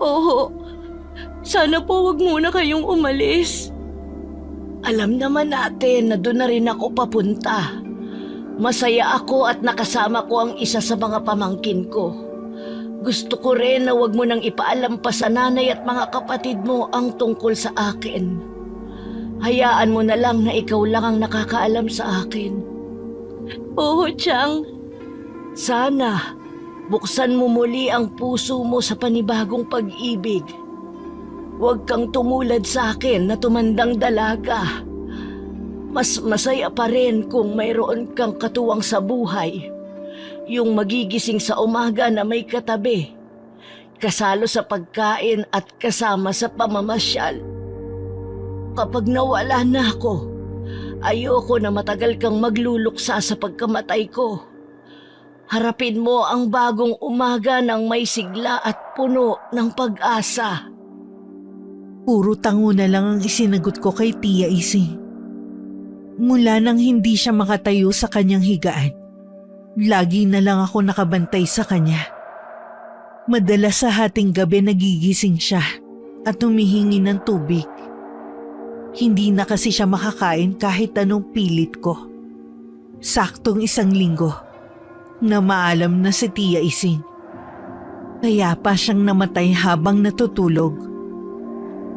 Oo, sana po wag muna kayong umalis. Alam naman natin na doon na rin ako papunta. Masaya ako at nakasama ko ang isa sa mga pamangkin ko. Gusto ko rin na wag mo nang ipaalam pa sa nanay at mga kapatid mo ang tungkol sa akin. Hayaan mo na lang na ikaw lang ang nakakaalam sa akin. Oo, Chang. Sana buksan mo muli ang puso mo sa panibagong pag-ibig. Huwag kang tumulad sa akin na tumandang dalaga. Mas masaya pa rin kung mayroon kang katuwang sa buhay. Yung magigising sa umaga na may katabi. Kasalo sa pagkain at kasama sa pamamasyal. Kapag nawala na ako, ayoko na matagal kang magluluksa sa pagkamatay ko. Harapin mo ang bagong umaga ng may sigla at puno ng pag-asa. Puro tango na lang ang isinagot ko kay Tia Ising. Mula nang hindi siya makatayo sa kanyang higaan, lagi na lang ako nakabantay sa kanya. Madalas sa hating gabi nagigising siya at humihingi ng tubig. Hindi na kasi siya makakain kahit anong pilit ko. Saktong 1 linggo na maalam na si Tia Ising. Kaya pa siyang namatay habang natutulog.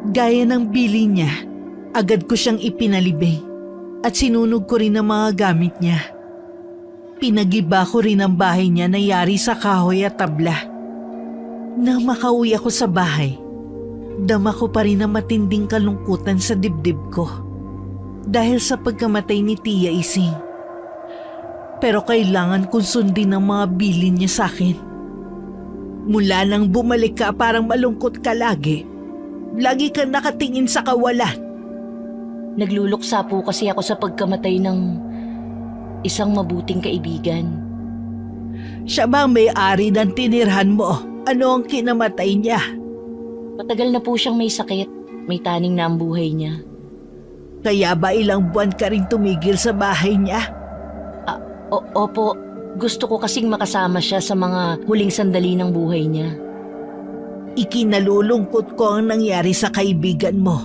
Gaya ng bili niya, agad ko siyang ipinalibing at sinunog ko rin ang mga gamit niya. Pinagiba ko rin ang bahay niya na yari sa kahoy at tabla. Nang makauwi ako sa bahay, dama ko pa rin ang matinding kalungkutan sa dibdib ko dahil sa pagkamatay ni Tia Ising. Pero kailangan kong sundin ang mga bilin niya sa akin. Mula nang bumalik ka parang malungkot ka lagi. Lagi kang nakatingin sa kawalan. Nagluluksa po kasi ako sa pagkamatay ng isang mabuting kaibigan. Siya ba ang may-ari ng tinirhan mo? Ano ang kinamatay niya? Matagal na po siyang may sakit. May taning na ang buhay niya. Kaya ba ilang buwan ka rin tumigil sa bahay niya? Opo, gusto ko kasing makasama siya sa mga huling sandali ng buhay niya. Ikinalulungkot ko ang nangyari sa kaibigan mo.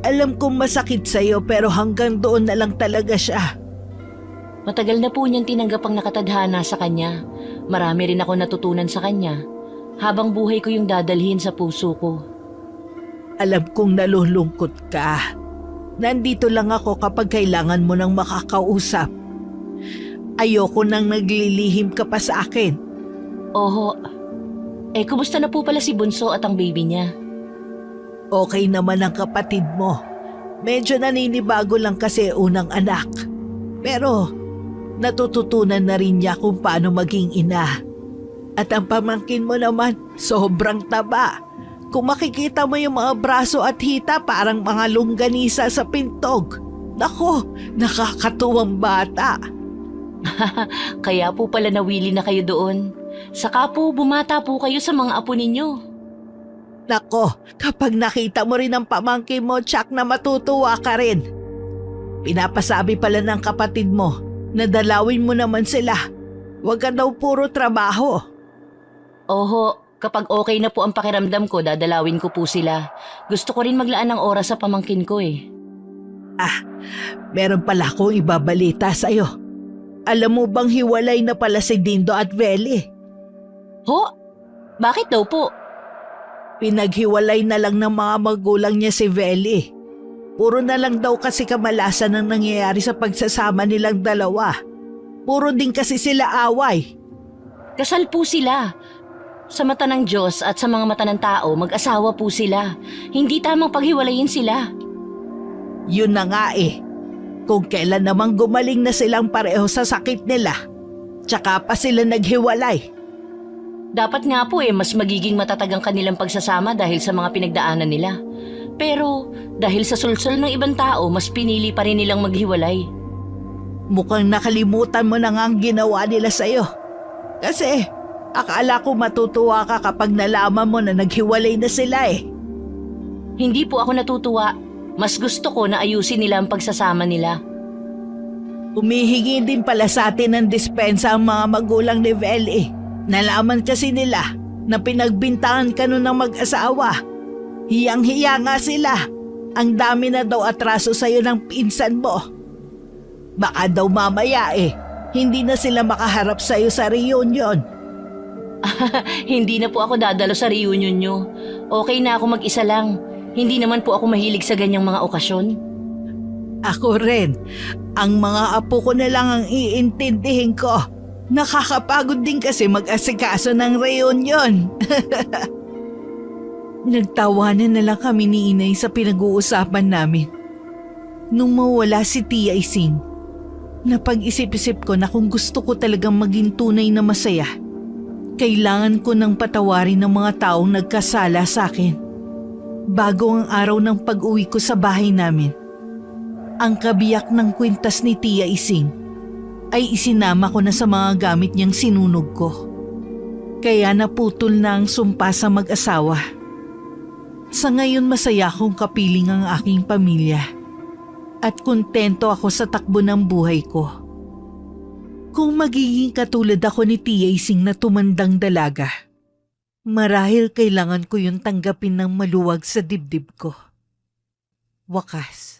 Alam kong masakit sa'yo pero hanggang doon na lang talaga siya. Matagal na po niyang tinanggap ang nakatadhana sa kanya. Marami rin ako natutunan sa kanya. Habang buhay ko yung dadalhin sa puso ko. Alam kong nalulungkot ka. Nandito lang ako kapag kailangan mo ng makakausap. Ayoko nang naglilihim ka pa sa akin. Oho. Kumusta na po pala si Bunso at ang baby niya? Okay naman ang kapatid mo. Medyo naninibago lang kasi unang anak. Pero natututunan na rin niya kung paano maging ina. At ang pamangkin mo naman, sobrang taba. Kung makikita mo yung mga braso at hita, parang mga longganisa sa pintog. Nako, nakakatuwang bata. Kaya po pala nawili na kayo doon. Saka po bumata po kayo sa mga apo ninyo. Nako, kapag nakita mo rin ang pamangkin mo, tsak na matutuwa ka rin. Pinapasabi pala ng kapatid mo na dalawin mo naman sila. Huwag ka daw puro trabaho. Oho, kapag okay na po ang pakiramdam ko, dadalawin ko po sila. Gusto ko rin maglaan ng oras sa pamangkin ko eh. Meron pala akong ibabalita sa'yo. Alam mo bang hiwalay na pala si Dindo at Veli? Ho? Bakit daw po? Pinaghiwalay na lang ng mga magulang niya si Veli. Puro na lang daw kasi kamalasan ang nangyayari sa pagsasama nilang dalawa. Puro din kasi sila away. Kasal po sila. Sa mata ng Diyos at sa mga mata ng tao, mag-asawa po sila. Hindi tamang paghiwalayin sila. Yun na nga eh. Kung kailan namang gumaling na silang pareho sa sakit nila, tsaka pa sila naghiwalay. Dapat nga po mas magiging matatag ang kanilang pagsasama dahil sa mga pinagdaanan nila. Pero dahil sa sulsol ng ibang tao, mas pinili pa rin nilang maghiwalay. Mukhang nakalimutan mo na nga ang ginawa nila sa'yo. Kasi akala ko matutuwa ka kapag nalaman mo na naghiwalay na sila eh. Hindi po ako natutuwa. Mas gusto ko na ayusin nila ang pagsasama nila. Humihingi din pala sa atin ng dispensa ang mga magulang ni Veli. Nalaman kasi nila na pinagbintangan ka nun ng mag-asawa. Hiyang-hiya nga sila. Ang dami na daw atraso sa'yo ng pinsan mo. Baka daw mamaya hindi na sila makaharap sa'yo sa reunion. Hindi na po ako dadalo sa reunion nyo. Okay na ako mag-isa lang. Hindi naman po ako mahilig sa ganyang mga okasyon. Ako rin. Ang mga apo ko na lang ang iintindihin ko. Nakakapagod din kasi mag-asikaso ng reunion. Nagtawanan na lang kami ni Inay sa pinag-uusapan namin. Nung mawala si Tia Ising, napag-isip-isip ko na kung gusto ko talagang maging tunay na masaya, kailangan ko nang patawarin ng mga taong nagkasala sa akin. Bago ang araw ng pag-uwi ko sa bahay namin, ang kabiyak ng kwintas ni Tia Ising ay isinama ko na sa mga gamit niyang sinunog ko. Kaya naputol na ang sumpa sa mag-asawa. Sa ngayon masaya akong kapiling ang aking pamilya at kontento ako sa takbo ng buhay ko. Kung magiging katulad ako ni Tia Ising na tumandang dalaga, marahil kailangan ko yung tanggapin ng maluwag sa dibdib ko. Wakas.